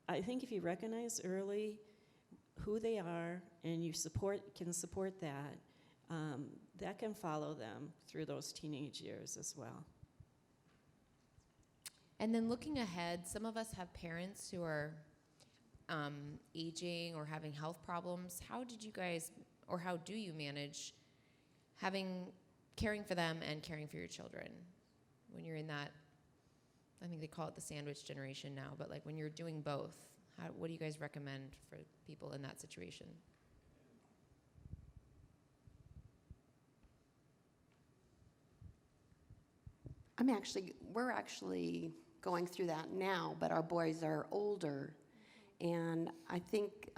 I think if you recognize early who they are and you can support that, that can follow them through those teenage years as well. And then looking ahead, some of us have parents who are aging or having health problems. How did you guys, or how do you manage caring for them and caring for your children when you're in that, I think they call it the sandwich generation now, but like when you're doing both, what do you guys recommend for people in that situation? We're actually going through that now, but our boys are older. And I think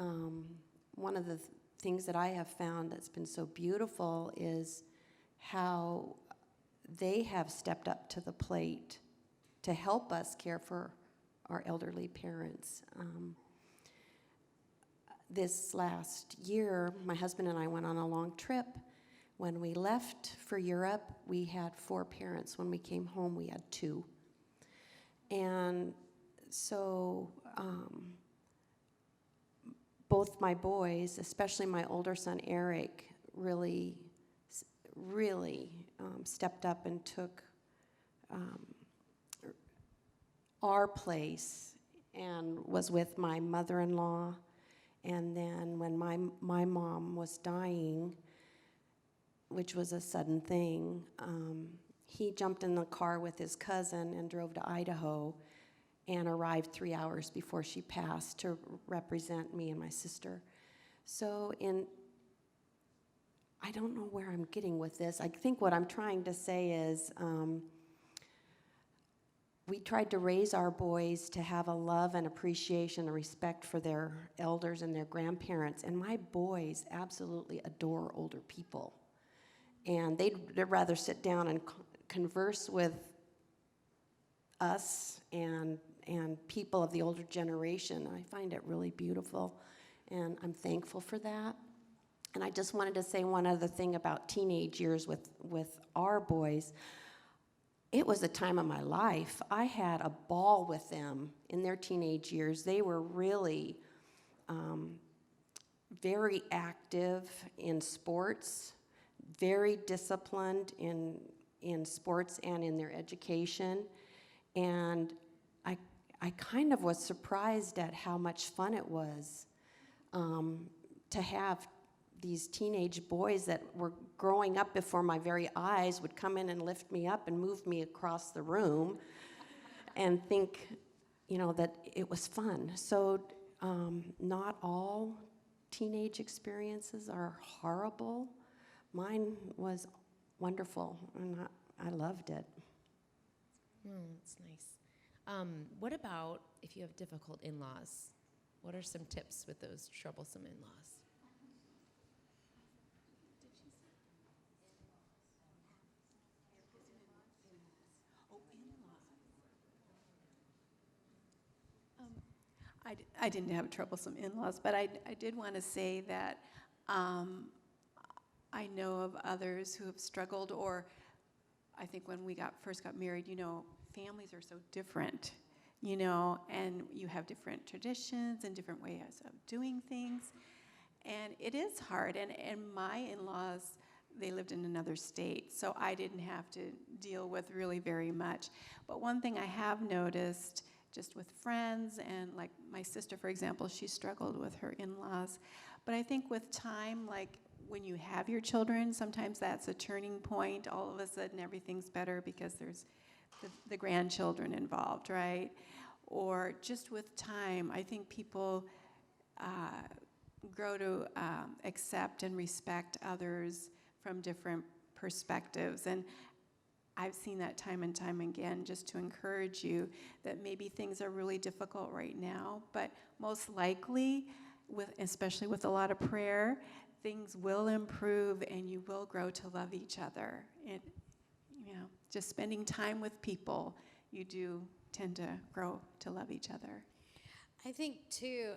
one of the things that I have found that's been so beautiful is how they have stepped up to the plate to help us care for our elderly parents. This last year, my husband and I went on a long trip. When we left for Europe, we had 4 parents. When we came home, we had 2. And so both my boys, especially my older son Eric, really stepped up and took our place and was with my mother-in-law. And then when my mom was dying, which was a sudden thing, he jumped in the car with his cousin and drove to Idaho and arrived 3 hours before she passed to represent me and my sister. So I don't know where I'm getting with this. I think what I'm trying to say is we tried to raise our boys to have a love and appreciation and respect for their elders and their grandparents, and my boys absolutely adore older people. And they'd rather sit down and converse with us and people of the older generation. I find it really beautiful, and I'm thankful for that. And I just wanted to say one other thing about teenage years with our boys. It was a time of my life. I had a ball with them in their teenage years. They were really very active in sports, very disciplined in sports and in their education. And I kind of was surprised at how much fun it was to have these teenage boys that were growing up before my very eyes would come in and lift me up and move me across the room and think, that it was fun. So not all teenage experiences are horrible. Mine was wonderful, and I loved it. That's nice. What about if you have difficult in-laws? What are some tips with those troublesome in-laws? I didn't have troublesome in-laws, but I did want to say that I know of others who have struggled, or I think when we first got married, families are so different, you know, and you have different traditions and different ways of doing things. And it is hard. And my in-laws, they lived in another state, so I didn't have to deal with really very much. But one thing I have noticed, just with friends, and like my sister, for example, she struggled with her in-laws. But I think with time, like when you have your children, sometimes that's a turning point. All of a sudden, everything's better because there's the grandchildren involved, right? Or just with time, I think people grow to accept and respect others from different perspectives. And I've seen that time and time again, just to encourage you that maybe things are really difficult right now, but most likely, especially with a lot of prayer, things will improve and you will grow to love each other. And, you know, just spending time with people, you do tend to grow to love each other. I think, too,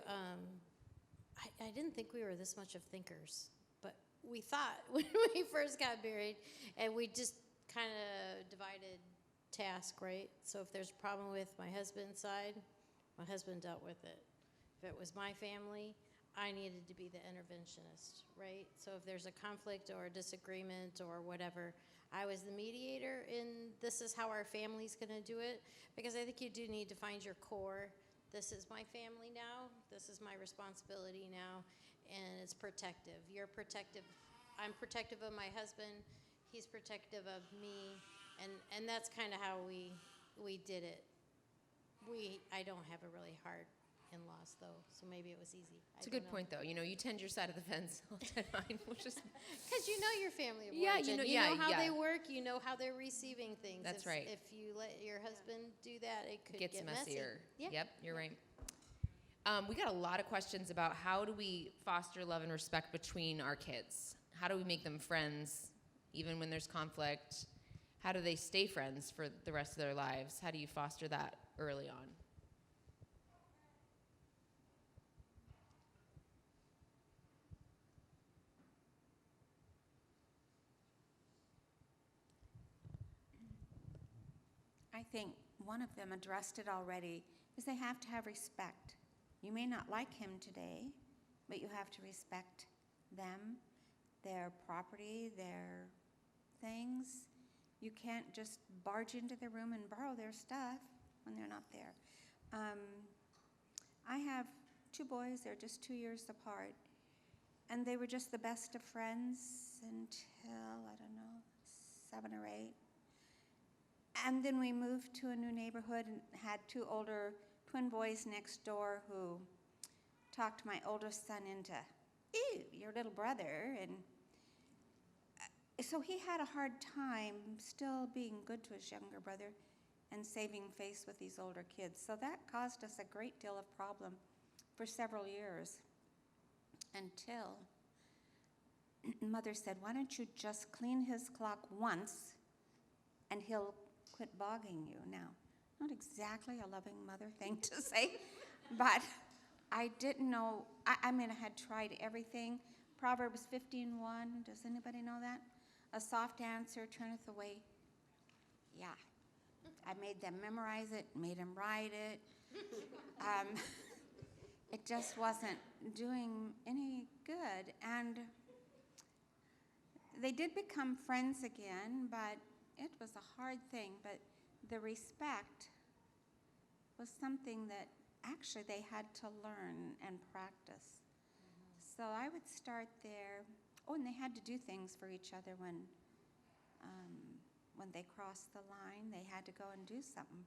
I didn't think we were this much of thinkers, but we thought when we first got married, and we just kind of divided task, right? So if there's a problem with my husband's side, my husband dealt with it. If it was my family, I needed to be the interventionist, right? So if there's a conflict or a disagreement or whatever, I was the mediator, and this is how our family's going to do it, because I think you do need to find your core. This is my family now. This is my responsibility now, and it's protective. You're protective. I'm protective of my husband. He's protective of me, and that's kind of how we did it. I don't have a really hard in-laws, though, so maybe it was easy. It's a good point, though. You know, you tend your side of the fence, I'll tend mine, which is Because you know your family of Yeah, origin. you know, how yeah. they work. You know how they're receiving things. That's right. If you let your husband do that, it could gets get messier. messy. Yeah. Yep, you're right. We got a lot of questions about how do we foster love and respect between our kids? How do we make them friends even when there's conflict? How do they stay friends for the rest of their lives? How do you foster that early on? I think one of them addressed it already, is they have to have respect. You may not like him today, but you have to respect them, their property, their things. You can't just barge into their room and borrow their stuff when they're not there. I have 2 boys, they're just 2 years apart, and they were just the best of friends until, I don't know, 7 or 8. And then we moved to a new neighborhood and had 2 older twin boys next door who talked my oldest son into, ew, your little brother. And so he had a hard time still being good to his younger brother and saving face with these older kids. So that caused us a great deal of problem for several years until Mother said, why don't you just clean his clock once and he'll quit bogging you. Now, not exactly a loving mother thing to say, but I didn't know. I mean, I had tried everything. Proverbs 15:1, does anybody know that? A soft answer turneth away. Yeah. I made them memorize it, made them write it. It just wasn't doing any good. And they did become friends again, but it was a hard thing. But the respect was something that actually they had to learn and practice. So I would start there. Oh, and they had to do things for each other when they crossed the line. They had to go and do something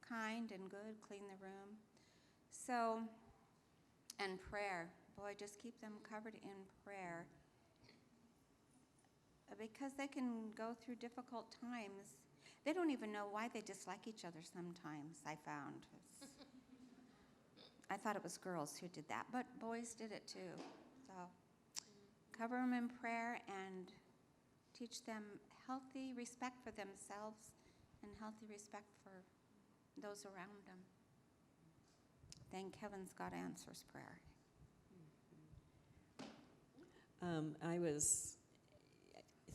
kind and good, clean the room. So, and prayer. Boy, just keep them covered in prayer. Because they can go through difficult times. They don't even know why they dislike each other sometimes, I found. I thought it was girls who did that, but boys did it too. So cover them in prayer and teach them healthy respect for themselves and healthy respect for those around them. Thank heavens God answers prayer. I was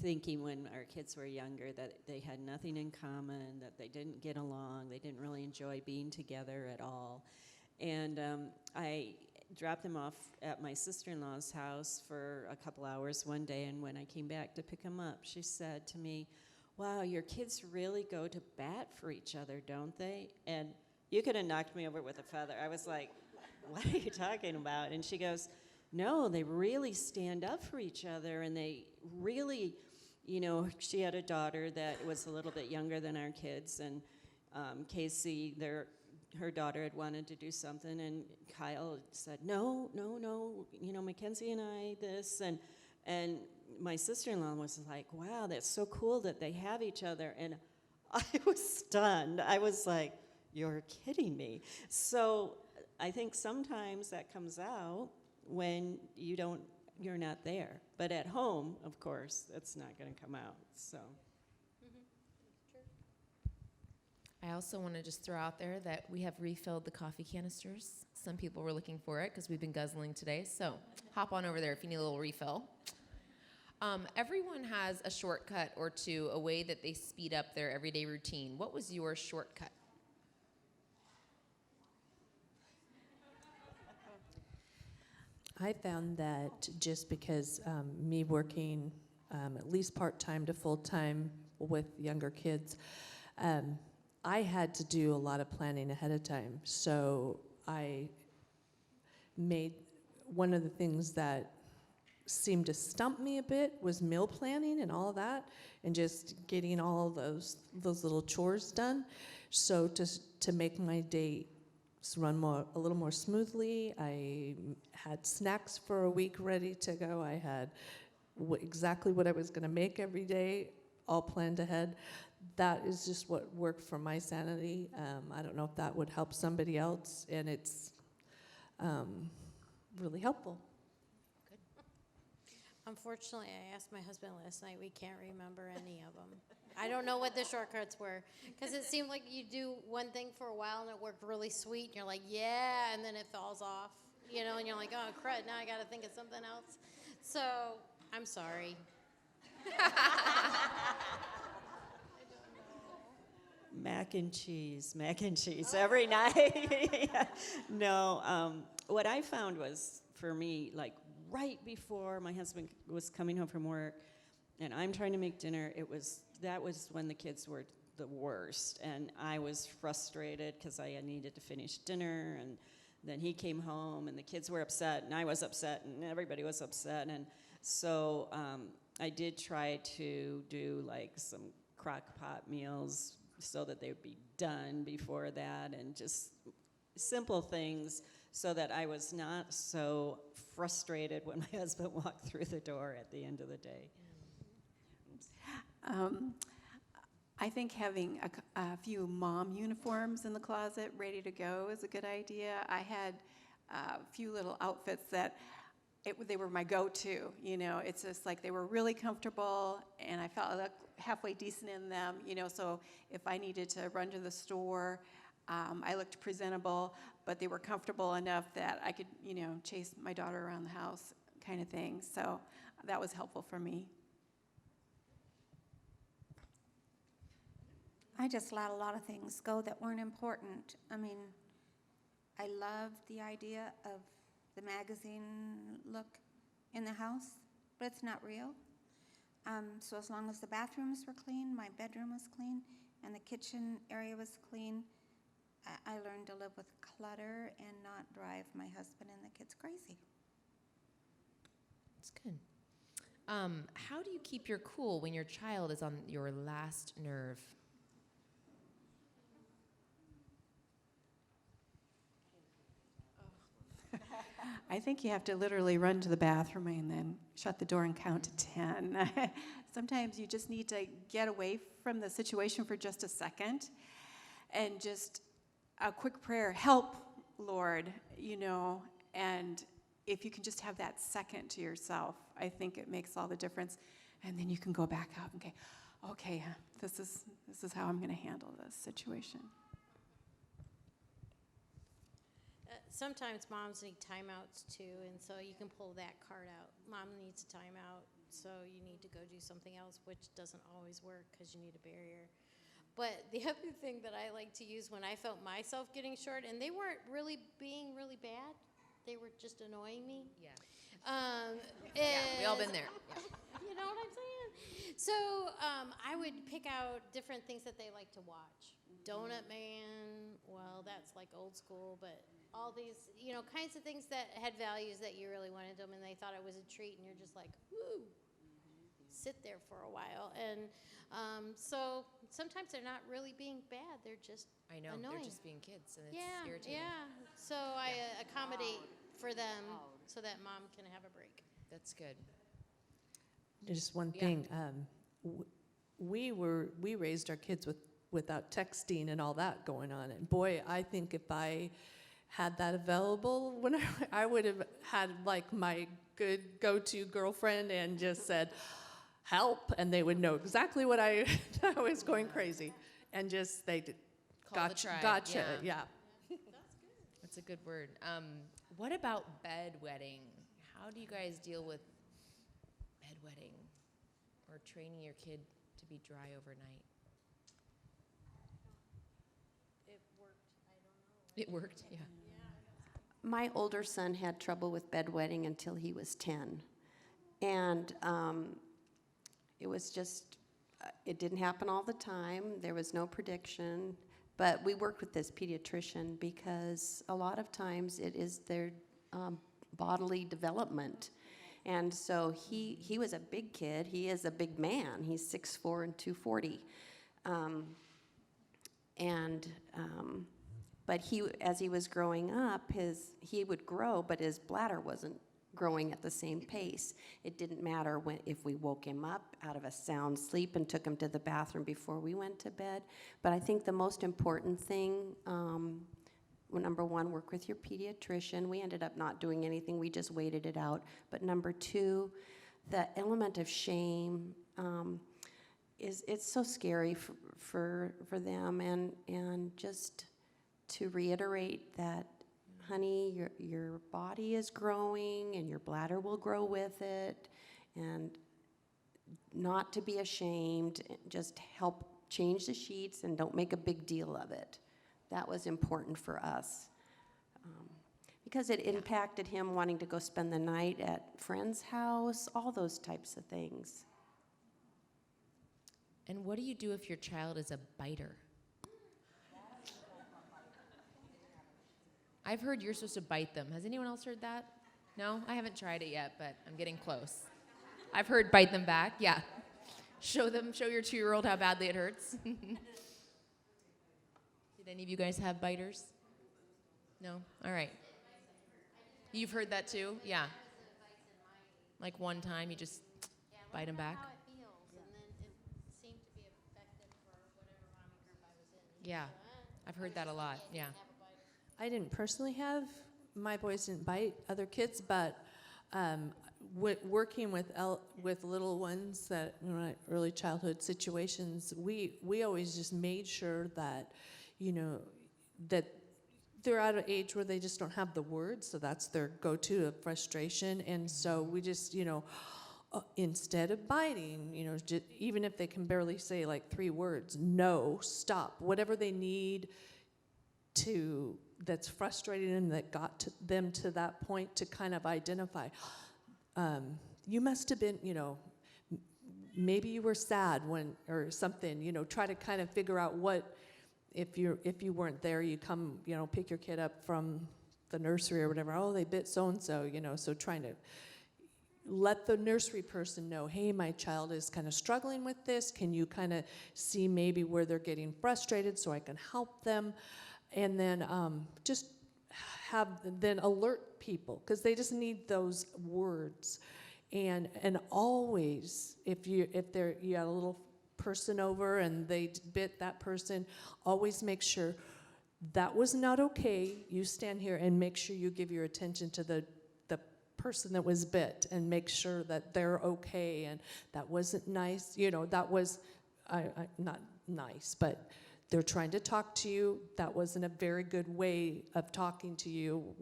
thinking when our kids were younger that they had nothing in common, that they didn't get along, they didn't really enjoy being together at all. And I dropped them off at my sister-in-law's house for a couple hours one day, and when I came back to pick them up, she said to me, "Wow, your kids really go to bat for each other, don't they?" And you could have knocked me over with a feather. I was like, "What are you talking about?" And she goes, "No, they really stand up for each other, and they really," she had a daughter that was a little bit younger than our kids, and Casey, her daughter had wanted to do something, and Kyle said, no, Mackenzie and I, this, and my sister-in-law was like, "Wow, that's so cool that they have each other," and I was stunned. I was like, "You're kidding me." So I think sometimes that comes out when you're not there. But at home, of course, it's not going to come out, so. I also want to just throw out there that we have refilled the coffee canisters. Some people were looking for it because we've been guzzling today, so hop on over there if you need a little refill. Everyone has a shortcut or two, a way that they speed up their everyday routine. What was your shortcut? I found that just because me working at least part-time to full-time with younger kids, I had to do a lot of planning ahead of time. So I made one of the things that seemed to stump me a bit was meal planning and all of that, and just getting all of those little chores done. So to make my day run a little more smoothly, I had snacks for a week ready to go. I had exactly what I was going to make every day, all planned ahead. That is just what worked for my sanity. I don't know if that would help somebody else, and it's really helpful. Unfortunately, I asked my husband last night. We can't remember any of them. I don't know what the shortcuts were, because it seemed like you do one thing for a while and it worked really sweet, and you're like, yeah, and then it falls off, and you're like, oh, crud, now I got to think of something else. So I'm sorry. Mac and cheese every night. No, what I found was, for me, like right before my husband was coming home from work and I'm trying to make dinner, that was when the kids were the worst, and I was frustrated because I needed to finish dinner, and then he came home and the kids were upset and I was upset and everybody was upset, and so I did try to do like some crock pot meals so that they would be done before that, and just simple things so that I was not so frustrated when my husband walked through the door at the end of the day. I think having a few mom uniforms in the closet ready to go is a good idea. I had a few little outfits that they were my go-to. It's just like they were really comfortable, and I felt like halfway decent in them. So if I needed to run to the store, I looked presentable, but they were comfortable enough that I could, chase my daughter around the house, kind of thing. So that was helpful for me. I just let a lot of things go that weren't important. I mean, I love the idea of the magazine look in the house, but it's not real. So as long as the bathrooms were clean, my bedroom was clean, and the kitchen area was clean, I learned to live with clutter and not drive my husband and the kids crazy. That's good. How do you keep your cool when your child is on your last nerve? I think you have to literally run to the bathroom and then shut the door and count to 10. Sometimes you just need to get away from the situation for just a second and just a quick prayer, help, Lord, and if you can just have that second to yourself, I think it makes all the difference. And then you can go back out and go, okay, this is how I'm going to handle this situation. sometimes moms need timeouts too, and so you can pull that card out. Mom needs a timeout, so you need to go do something else, which doesn't always work because you need a barrier. But the other thing that I like to use when I felt myself getting short, and they weren't really being really bad, they were just annoying me. Yeah. Yeah, We all been there. Yeah. You know what I'm saying? So I would pick out different things that they like to watch. Donut Man, well, that's like old school, but all these, kinds of things that had values that you really wanted them, and they thought it was a treat, and you're just like, woo, sit there for a while. And so sometimes they're not really being bad; they're just I know. annoying. They're just being kids, and it's Yeah, irritating. yeah. So I accommodate for them so that mom can have a break. That's good. Just one Yeah. thing, we raised our kids without texting and all that going on, and boy, I think if I had that available, when I would have had like my good go-to girlfriend and just said, help, and they would know exactly what I was going crazy, and just they did, Call the tribe. gotcha, yeah. That's a good word. What about bedwetting? How do you guys deal with bedwetting or training your kid to be dry overnight? It worked. I don't know. It worked, yeah. My older son had trouble with bedwetting until he was 10. And it was just, it didn't happen all the time. There was no prediction. But we worked with this pediatrician because a lot of times it is their bodily development. And so he was a big kid. He is a big man. He's 6'4" and 240. But as he was growing up, he would grow, but his bladder wasn't growing at the same pace. It didn't matter if we woke him up out of a sound sleep and took him to the bathroom before we went to bed. But I think the most important thing, number one, work with your pediatrician. We ended up not doing anything. We just waited it out. But number two, the element of shame it's so scary for them, and just to reiterate that, honey, your body is growing and your bladder will grow with it, and not to be ashamed, just help change the sheets and don't make a big deal of it. That was important for us because it impacted him wanting to go spend the night at friend's house, all those types of things. And what do you do if your child is a biter? I've heard you're supposed to bite them. Has anyone else heard that? No? I haven't tried it yet, but I'm getting close. I've heard bite them back. Yeah. Show your 2-year-old how badly it hurts. Did any of you guys have biters? No? All right. You've heard that too? Yeah. Like one time you just bite them back? How it feels, and then it seemed to be effective for whatever mommy group I was in. Yeah. I've heard that a lot. Yeah. I didn't personally have, my boys didn't bite other kids, but working with little ones that, early childhood situations, we always just made sure that, that they're at an age where they just don't have the words, so that's their go-to of frustration, and so we just, instead of biting, even if they can barely say like 3 words, no, stop, whatever they need that's frustrating them, that got them to that point to kind of identify. You must have been, maybe you were sad or something, try to kind of figure out what, if you weren't there, you come, pick your kid up from the nursery or whatever, oh, they bit so-and-so, so trying to let the nursery person know, hey, my child is kind of struggling with this, can you kind of see maybe where they're getting frustrated so I can help them? And then just alert people, because they just need those words. And always, if you had a little person over and they bit that person, always make sure that was not okay. You stand here and make sure you give your attention to the person that was bit and make sure that they're okay, and that wasn't nice. That was not nice, but they're trying to talk to you. That wasn't a very good way of talking to you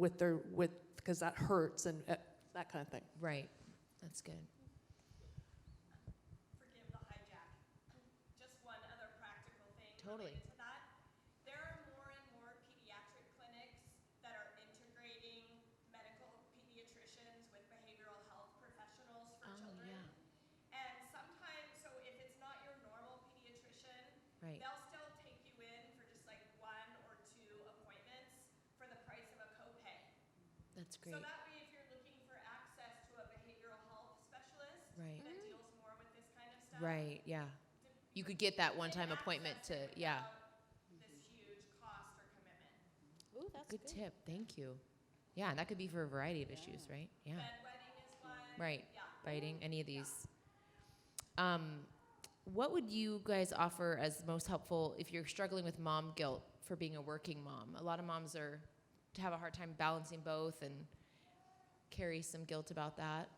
because that hurts and that kind of thing. Right. That's good. Forgive the hijack. Just one other practical thing Totally. related to that. There are more and more pediatric clinics that are integrating medical pediatricians with behavioral health professionals for children. Yeah. And sometimes, so if it's not your normal pediatrician, Right. they'll still take you in for just like 1 or 2 appointments for the price of a copay. That's great. So that way, if you're looking for access to a behavioral health specialist Right. that deals more with this kind of stuff, Right. Yeah. You could get that one-time appointment to, yeah. this huge cost or commitment. Ooh, that's Good tip. Thank you. Yeah, and that could be for a variety of issues, right? Yeah. Bedwetting is one. Right. Yeah. Biting, any of these. What would you guys offer as most helpful if you're struggling with mom guilt for being a working mom? A lot of moms have a hard time balancing both and carry some guilt about that.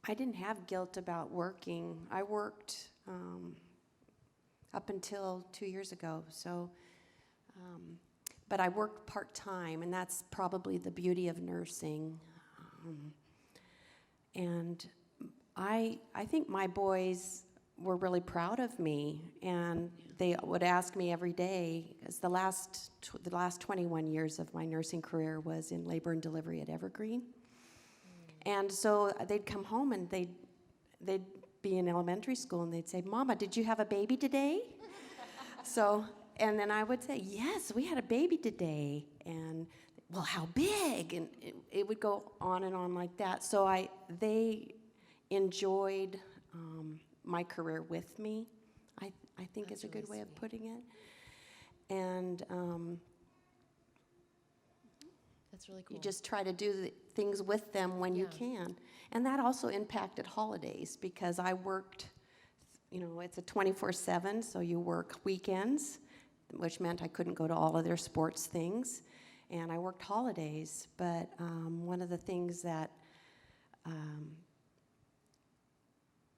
I didn't have guilt about working. I worked up until 2 years ago. So, but I worked part-time, and that's probably the beauty of nursing. And I think my boys were really proud of me, and they would ask me every day, because the last 21 years of my nursing career was in labor and delivery at Evergreen. And so they'd come home and they'd be in elementary school and they'd say, "Mama, did you have a baby today?" And then I would say, "Yes, we had a baby today." And, "Well, how big?" And it would go on and on like that. So they enjoyed my career with me, I think is a good way of putting it. And That's really cool. you just try to do the things with them when you can. And that also impacted holidays because I worked, it's a 24/7, so you work weekends, which meant I couldn't go to all of their sports things. And I worked holidays, but one of the things that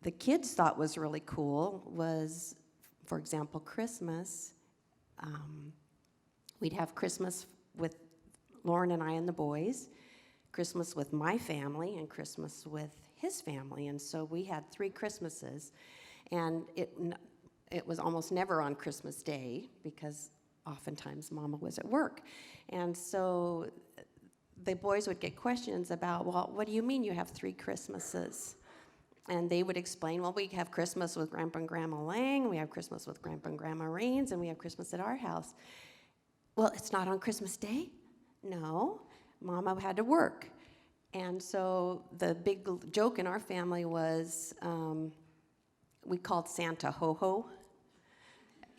the kids thought was really cool was, for example, Christmas. We'd have Christmas with Lauren and I and the boys, Christmas with my family, and Christmas with his family. And so we had 3 Christmases, and it was almost never on Christmas Day because oftentimes Mama was at work. And so the boys would get questions about, "Well, what do you mean you have 3 Christmases?" And they would explain, "Well, we have Christmas with Grandpa and Grandma Lang, we have Christmas with Grandpa and Grandma Raines, and we have Christmas at our house." "Well, it's not on Christmas Day?" "No, Mama had to work." And so the big joke in our family was we called Santa Ho-Ho.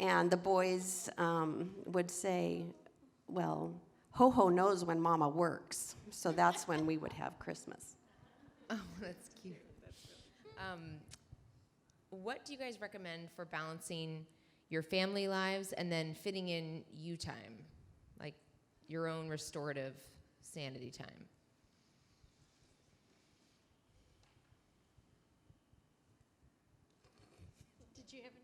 And the boys would say, "Well, Ho-Ho knows when Mama works." So that's when we would have Christmas. Oh, that's cute. What do you guys recommend for balancing your family lives and then fitting in you time, like your own restorative sanity time? Did you have an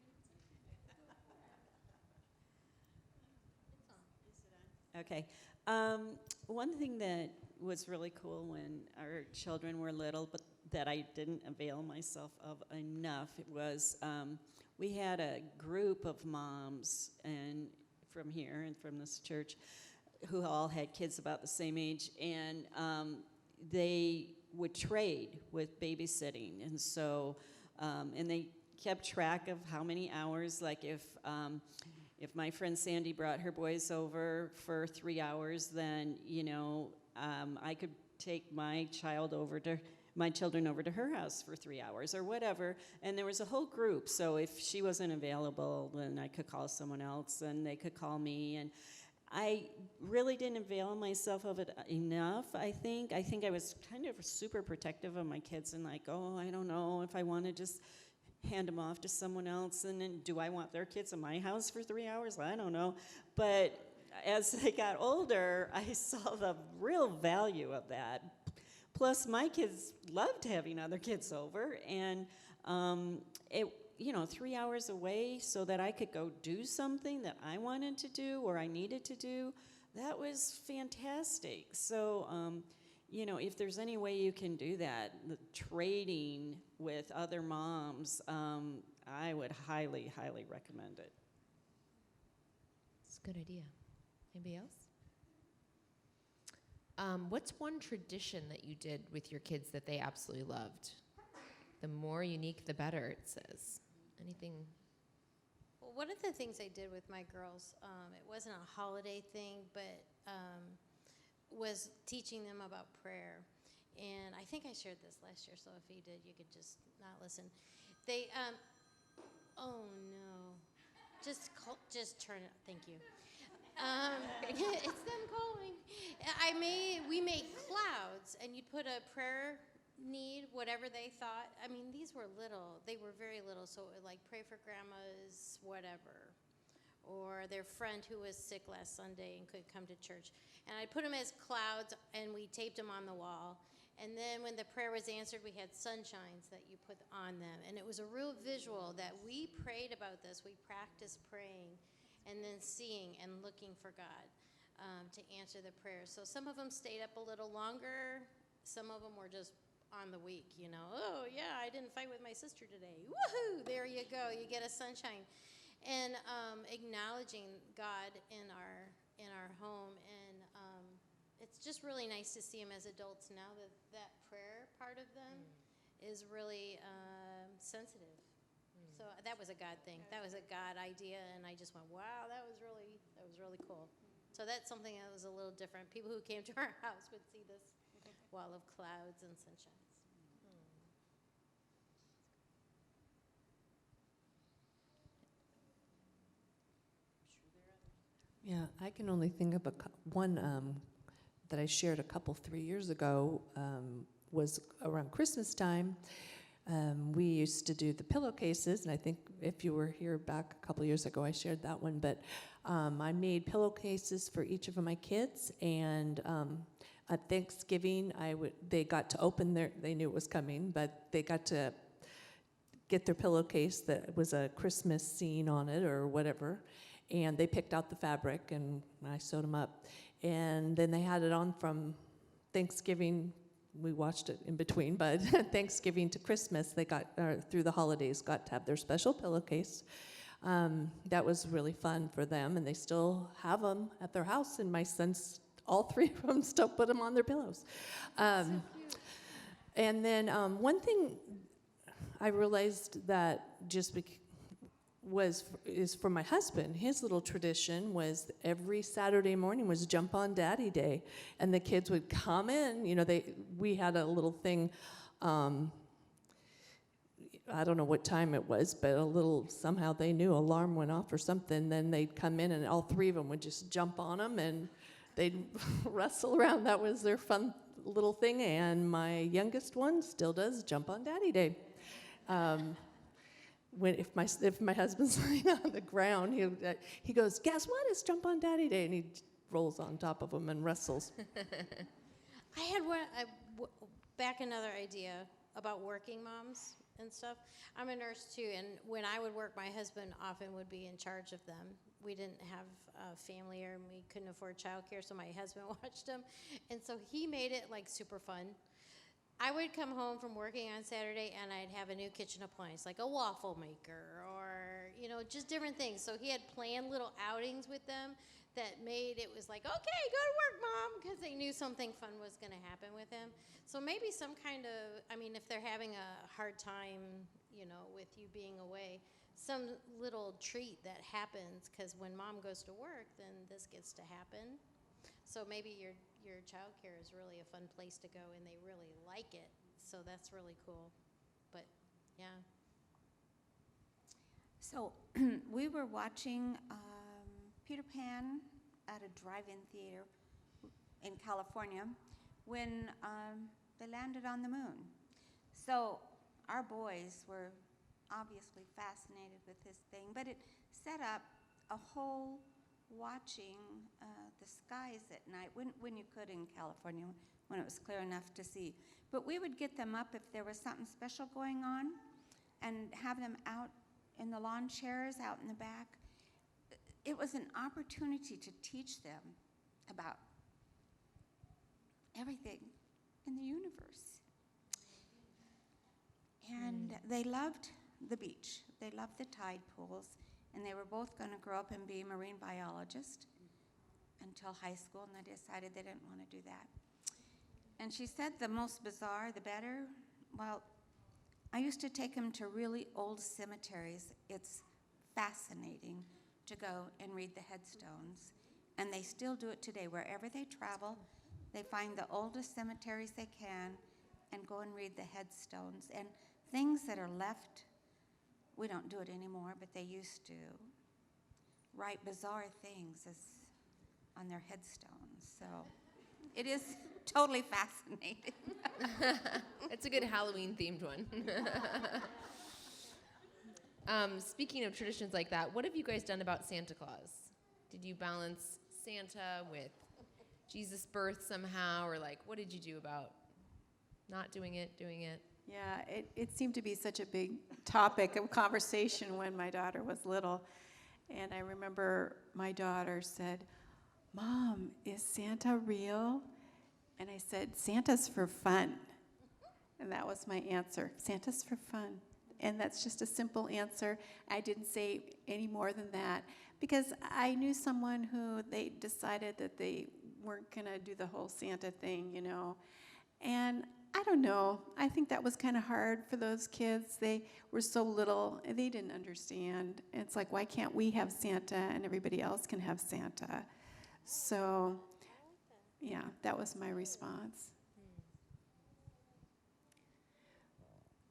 Okay. One thing that was really cool when our children were little, but that I didn't avail myself of enough, it was we had a group of moms and from here and from this church who all had kids about the same age, and they would trade with babysitting, and so and they kept track of how many hours, like if my friend Sandy brought her boys over for 3 hours, then I could take my children over to her house for 3 hours or whatever. And there was a whole group. So if she wasn't available, then I could call someone else, and they could call me. And I really didn't avail myself of it enough, I think. I think I was kind of super protective of my kids and like, oh, I don't know if I want to just hand them off to someone else, and then do I want their kids in my house for 3 hours? I don't know. But as I got older, I saw the real value of that. Plus, my kids loved having other kids over, and it, 3 hours away so that I could go do something that I wanted to do or I needed to do, that was fantastic. So, if there's any way you can do that, the trading with other moms, I would highly, highly recommend it. It's a good idea. Anybody else? What's one tradition that you did with your kids that they absolutely loved? The more unique, the better, it says. Anything? Well, one of the things I did with my girls, it wasn't a holiday thing, but was teaching them about prayer. And I think I shared this last year, so if you did, you could just not listen. They, oh no, just turn it. Thank you. It's them calling. We made clouds, and you'd put a prayer need, whatever they thought. I mean, these were little. They were very little, so it would, like, pray for grandma's whatever, or their friend who was sick last Sunday and couldn't come to church. And I'd put them as clouds, and we taped them on the wall. And then when the prayer was answered, we had sunshines that you put on them. And it was a real visual that we prayed about this. We practiced praying and then seeing and looking for God to answer the prayers. So some of them stayed up a little longer. Some of them were just on the week, Oh, yeah, I didn't fight with my sister today. Woohoo! There you go. You get a sunshine. And acknowledging God in our home. And it's just really nice to see them as adults now that prayer part of them is really sensitive. So that was a God thing. That was a God idea, and I just went, wow, that was really cool. So that's something that was a little different. People who came to our house would see this wall of clouds and sunshines. Yeah, I can only think of one that I shared 3 years ago, was around Christmas time. We used to do the pillowcases, and I think if you were here back a couple years ago, I shared that one. But I made pillowcases for each of my kids, and at Thanksgiving, they got to open they knew it was coming, but they got to get their pillowcase that was a Christmas scene on it or whatever, and they picked out the fabric, and I sewed them up. And then they had it on from Thanksgiving. We watched it in between, but Thanksgiving to Christmas, they got, through the holidays, got to have their special pillowcase. That was really fun for them, and they still have them at their house, and my sons, all three of them, still put them on their pillows. So cute. And then one thing I realized that is for my husband. His little tradition was every Saturday morning was Jump on Daddy Day, and the kids would come in. We had a little thing. I don't know what time it was, but somehow they knew alarm went off or something. Then they'd come in, and all three of them would just jump on them, and they'd wrestle around. That was their fun little thing. And my youngest one still does Jump on Daddy Day. If my husband's laying on the ground, he goes, guess what? It's Jump on Daddy Day, and he rolls on top of him and wrestles. I had back another idea about working moms and stuff. I'm a nurse too, and when I would work, my husband often would be in charge of them. We didn't have a family, or we couldn't afford childcare, so my husband watched them, and so he made it like super fun. I would come home from working on Saturday, and I'd have a new kitchen appliance, like a waffle maker or, just different things. So he had planned little outings with them that made it was like, okay, go to work, Mom, because they knew something fun was going to happen with him. So maybe some kind of, if they're having a hard time, with you being away, some little treat that happens, because when Mom goes to work, then this gets to happen. So maybe your child care is really a fun place to go, and they really like it. So that's really cool. But, yeah. So we were watching Peter Pan at a drive-in theater in California when they landed on the moon. So our boys were obviously fascinated with this thing, but it set up a whole watching the skies at night when you could in California, when it was clear enough to see. But we would get them up if there was something special going on and have them out in the lawn chairs out in the back. It was an opportunity to teach them about everything in the universe. And they loved the beach. They loved the tide pools. And they were both going to grow up and be marine biologists until high school, and they decided they didn't want to do that. And she said the most bizarre, the better. Well, I used to take them to really old cemeteries. It's fascinating to go and read the headstones. And they still do it today. Wherever they travel, they find the oldest cemeteries they can and go and read the headstones. And things that are left, we don't do it anymore, but they used to write bizarre things as on their headstones. So it is totally fascinating. It's a good Halloween themed one. Speaking of traditions like that, what have you guys done about Santa Claus? Did you balance Santa with Jesus' birth somehow, or like what did you do about not doing it, doing it? Yeah, it seemed to be such a big topic of conversation when my daughter was little. And I remember my daughter said, "Mom, is Santa real?" And I said, "Santa's for fun." And that was my answer. Santa's for fun. And that's just a simple answer. I didn't say any more than that because I knew someone who they decided that they weren't going to do the whole Santa thing, you know. And I don't know. I think that was kind of hard for those kids. They were so little, and they didn't understand. It's like, why can't we have Santa and everybody else can have Santa? So, yeah, that was my response.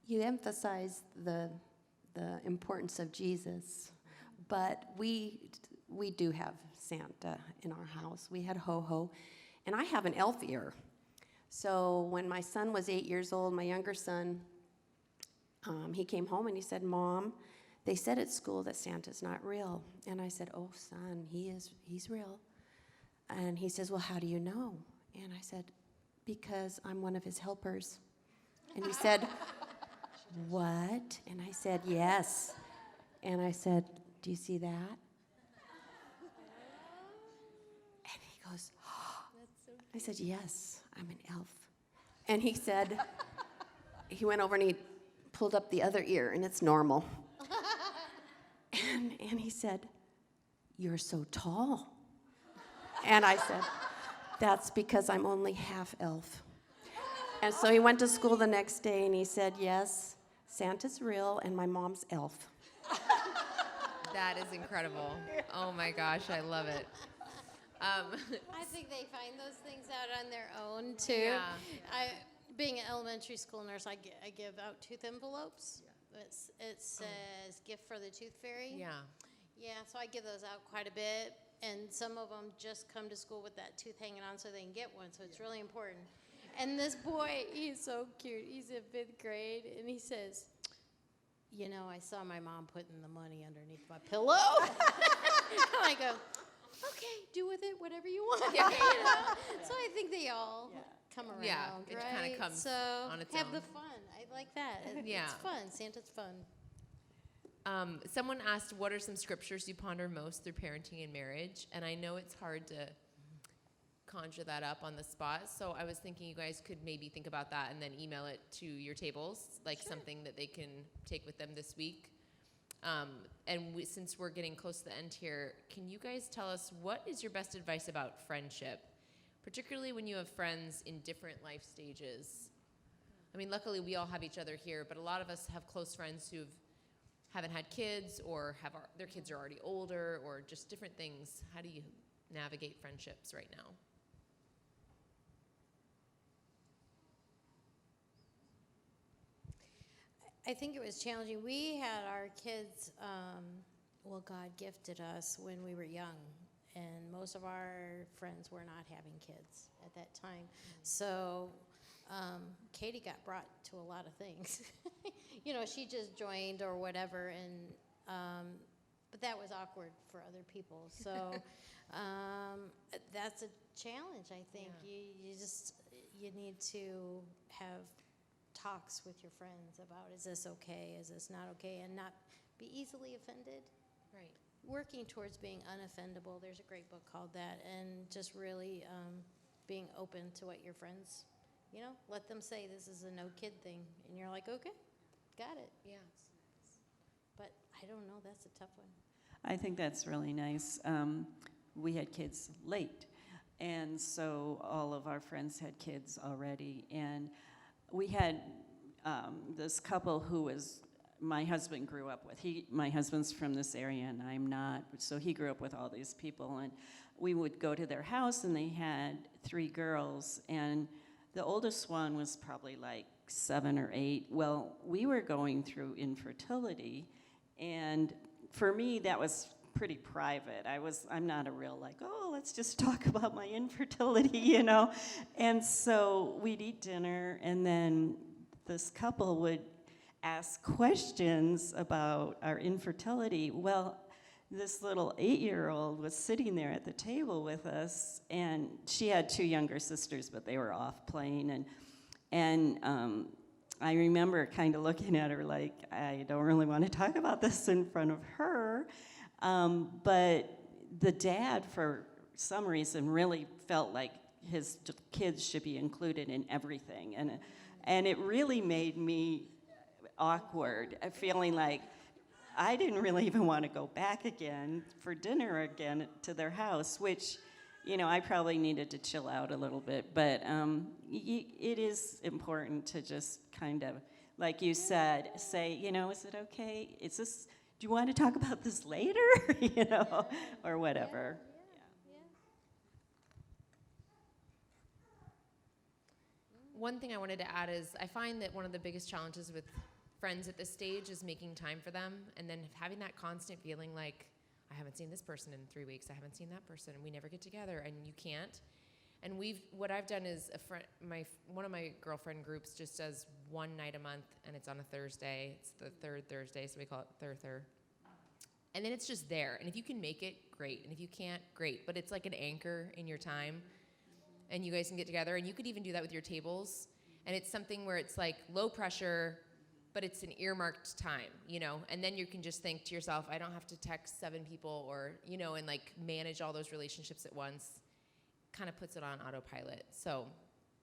You emphasize the importance of Jesus, but we do have Santa in our house. We had Ho-Ho, and I have an elf ear. So when my son was 8 years old, my younger son, he came home and he said, "Mom, they said at school that Santa's not real." And I said, "Oh, son, he's real." And he says, "Well, how do you know?" And I said, "Because I'm one of his helpers." And he said, "What?" And I said, "Yes." And I said, "Do you see that?" And he goes, "Oh." I said, "Yes, I'm an elf." And he said, he went over and he pulled up the other ear, and it's normal. And he said, "You're so tall." And I said, "That's because I'm only half elf." And so he went to school the next day, and he said, "Yes, Santa's real, and my mom's elf." That is incredible. Oh my gosh, I love it. I think they find those things out on their own too. Yeah. Being an elementary school nurse, I give out tooth envelopes. It says "Gift for the Tooth Fairy." Yeah. Yeah, so I give those out quite a bit, and some of them just come to school with that tooth hanging on so they can get one, so it's really important. And this boy, he's so cute. He's in 5th grade, and he says, "You know, I saw my mom putting the money underneath my pillow." And I go, "Okay, do with it whatever you want." Yeah. You know? So I think they all come around, Yeah, it right? kinda comes so on its have own. the fun. I like that. Yeah. It's fun. Santa's fun. Someone asked, what are some scriptures you ponder most through parenting and marriage? And I know it's hard to conjure that up on the spot, so I was thinking you guys could maybe think about that and then email it to your tables, like something that they can take with them this week. Since we're getting close to the end here, can you guys tell us what is your best advice about friendship, particularly when you have friends in different life stages? I mean, luckily we all have each other here, but a lot of us have close friends who haven't had kids or their kids are already older or just different things. How do you navigate friendships right now? I think it was challenging. We had our kids, God gifted us when we were young, and most of our friends were not having kids at that time. So Katie got brought to a lot of things. You know, she just joined or whatever, but that was awkward for other people. So that's a challenge, I think. You need to have talks with your friends about, is this okay, is this not okay, and not be easily offended. Right. Working towards being unoffendable. There's a great book called that, and just really being open to what your friends, let them say this is a no kid thing, and you're like, okay, got it. Yeah. But I don't know, that's a tough one. I think that's really nice. We had kids late, and so all of our friends had kids already, and we had this couple who was, my husband grew up with. My husband's from this area, and I'm not, so he grew up with all these people, and we would go to their house, and they had 3 girls, and the oldest one was probably like 7 or 8. Well, we were going through infertility, and for me, that was pretty private. I'm not a real let's just talk about my infertility, And so we'd eat dinner, and then this couple would ask questions about our infertility. Well, this little 8-year-old was sitting there at the table with us, and she had 2 younger sisters, but they were off playing, and I remember kind of looking at her like, I don't really want to talk about this in front of her, but the dad, for some reason, really felt like his kids should be included in everything, and it really made me awkward, feeling like I didn't really even want to go back again for dinner again to their house, which, I probably needed to chill out a little bit, but it is important to just kind of, like you said, say, is it okay? Do you want to talk about this later? Or whatever. One thing I wanted to add is I find that one of the biggest challenges with friends at this stage is making time for them, and then having that constant feeling like, I haven't seen this person in 3 weeks, I haven't seen that person, and we never get together, and you can't. And what I've done is one of my girlfriend groups just does one night a month, and it's on a Thursday. It's the 3rd Thursday, so we call it Thur. And then it's just there, and if you can make it, great, and if you can't, great. But it's like an anchor in your time, and you guys can get together, and you could even do that with your tables. And it's something where it's like low pressure, but it's an earmarked time, and then you can just think to yourself, I don't have to text 7 people or, and like manage all those relationships at once. Kind of puts it on autopilot. So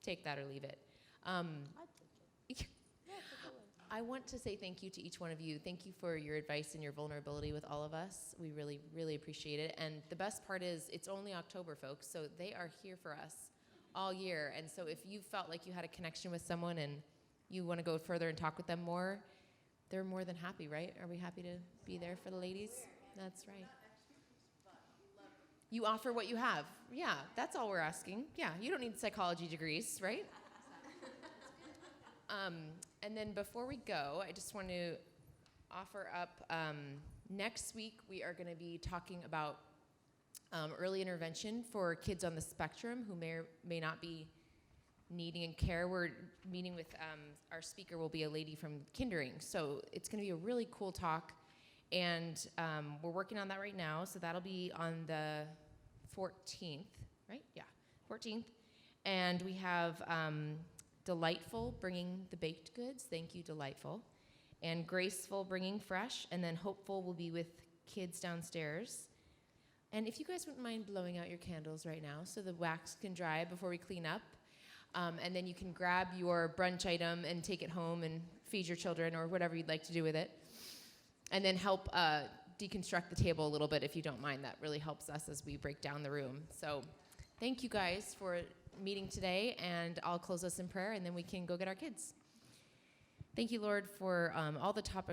take that or leave it. I want to say thank you to each one of you. Thank you for your advice and your vulnerability with all of us. We really, really appreciate it. And the best part is it's only October, folks, so they are here for us all year. And so if you felt like you had a connection with someone and you want to go further and talk with them more, they're more than happy, right? Are we happy to be there for the ladies? That's right. You offer what you have. Yeah, that's all we're asking. Yeah, you don't need psychology degrees, right? And then before we go, I just want to offer up, next week we are going to be talking about early intervention for kids on the spectrum who may or may not be needing care. We're meeting with, our speaker will be a lady from Kindering. So it's going to be a really cool talk. And we're working on that right now. So that'll be on the 14th, right? Yeah, 14th. And we have Delightful bringing the baked goods. Thank you, Delightful. And Graceful bringing fresh. And then Hopeful will be with kids downstairs. And if you guys wouldn't mind blowing out your candles right now so the wax can dry before we clean up. And then you can grab your brunch item and take it home and feed your children or whatever you'd like to do with it. And then help deconstruct the table a little bit if you don't mind. That really helps us as we break down the room. So thank you guys for meeting today, and I'll close us in prayer, and then we can go get our kids. Thank you, Lord, for all the topics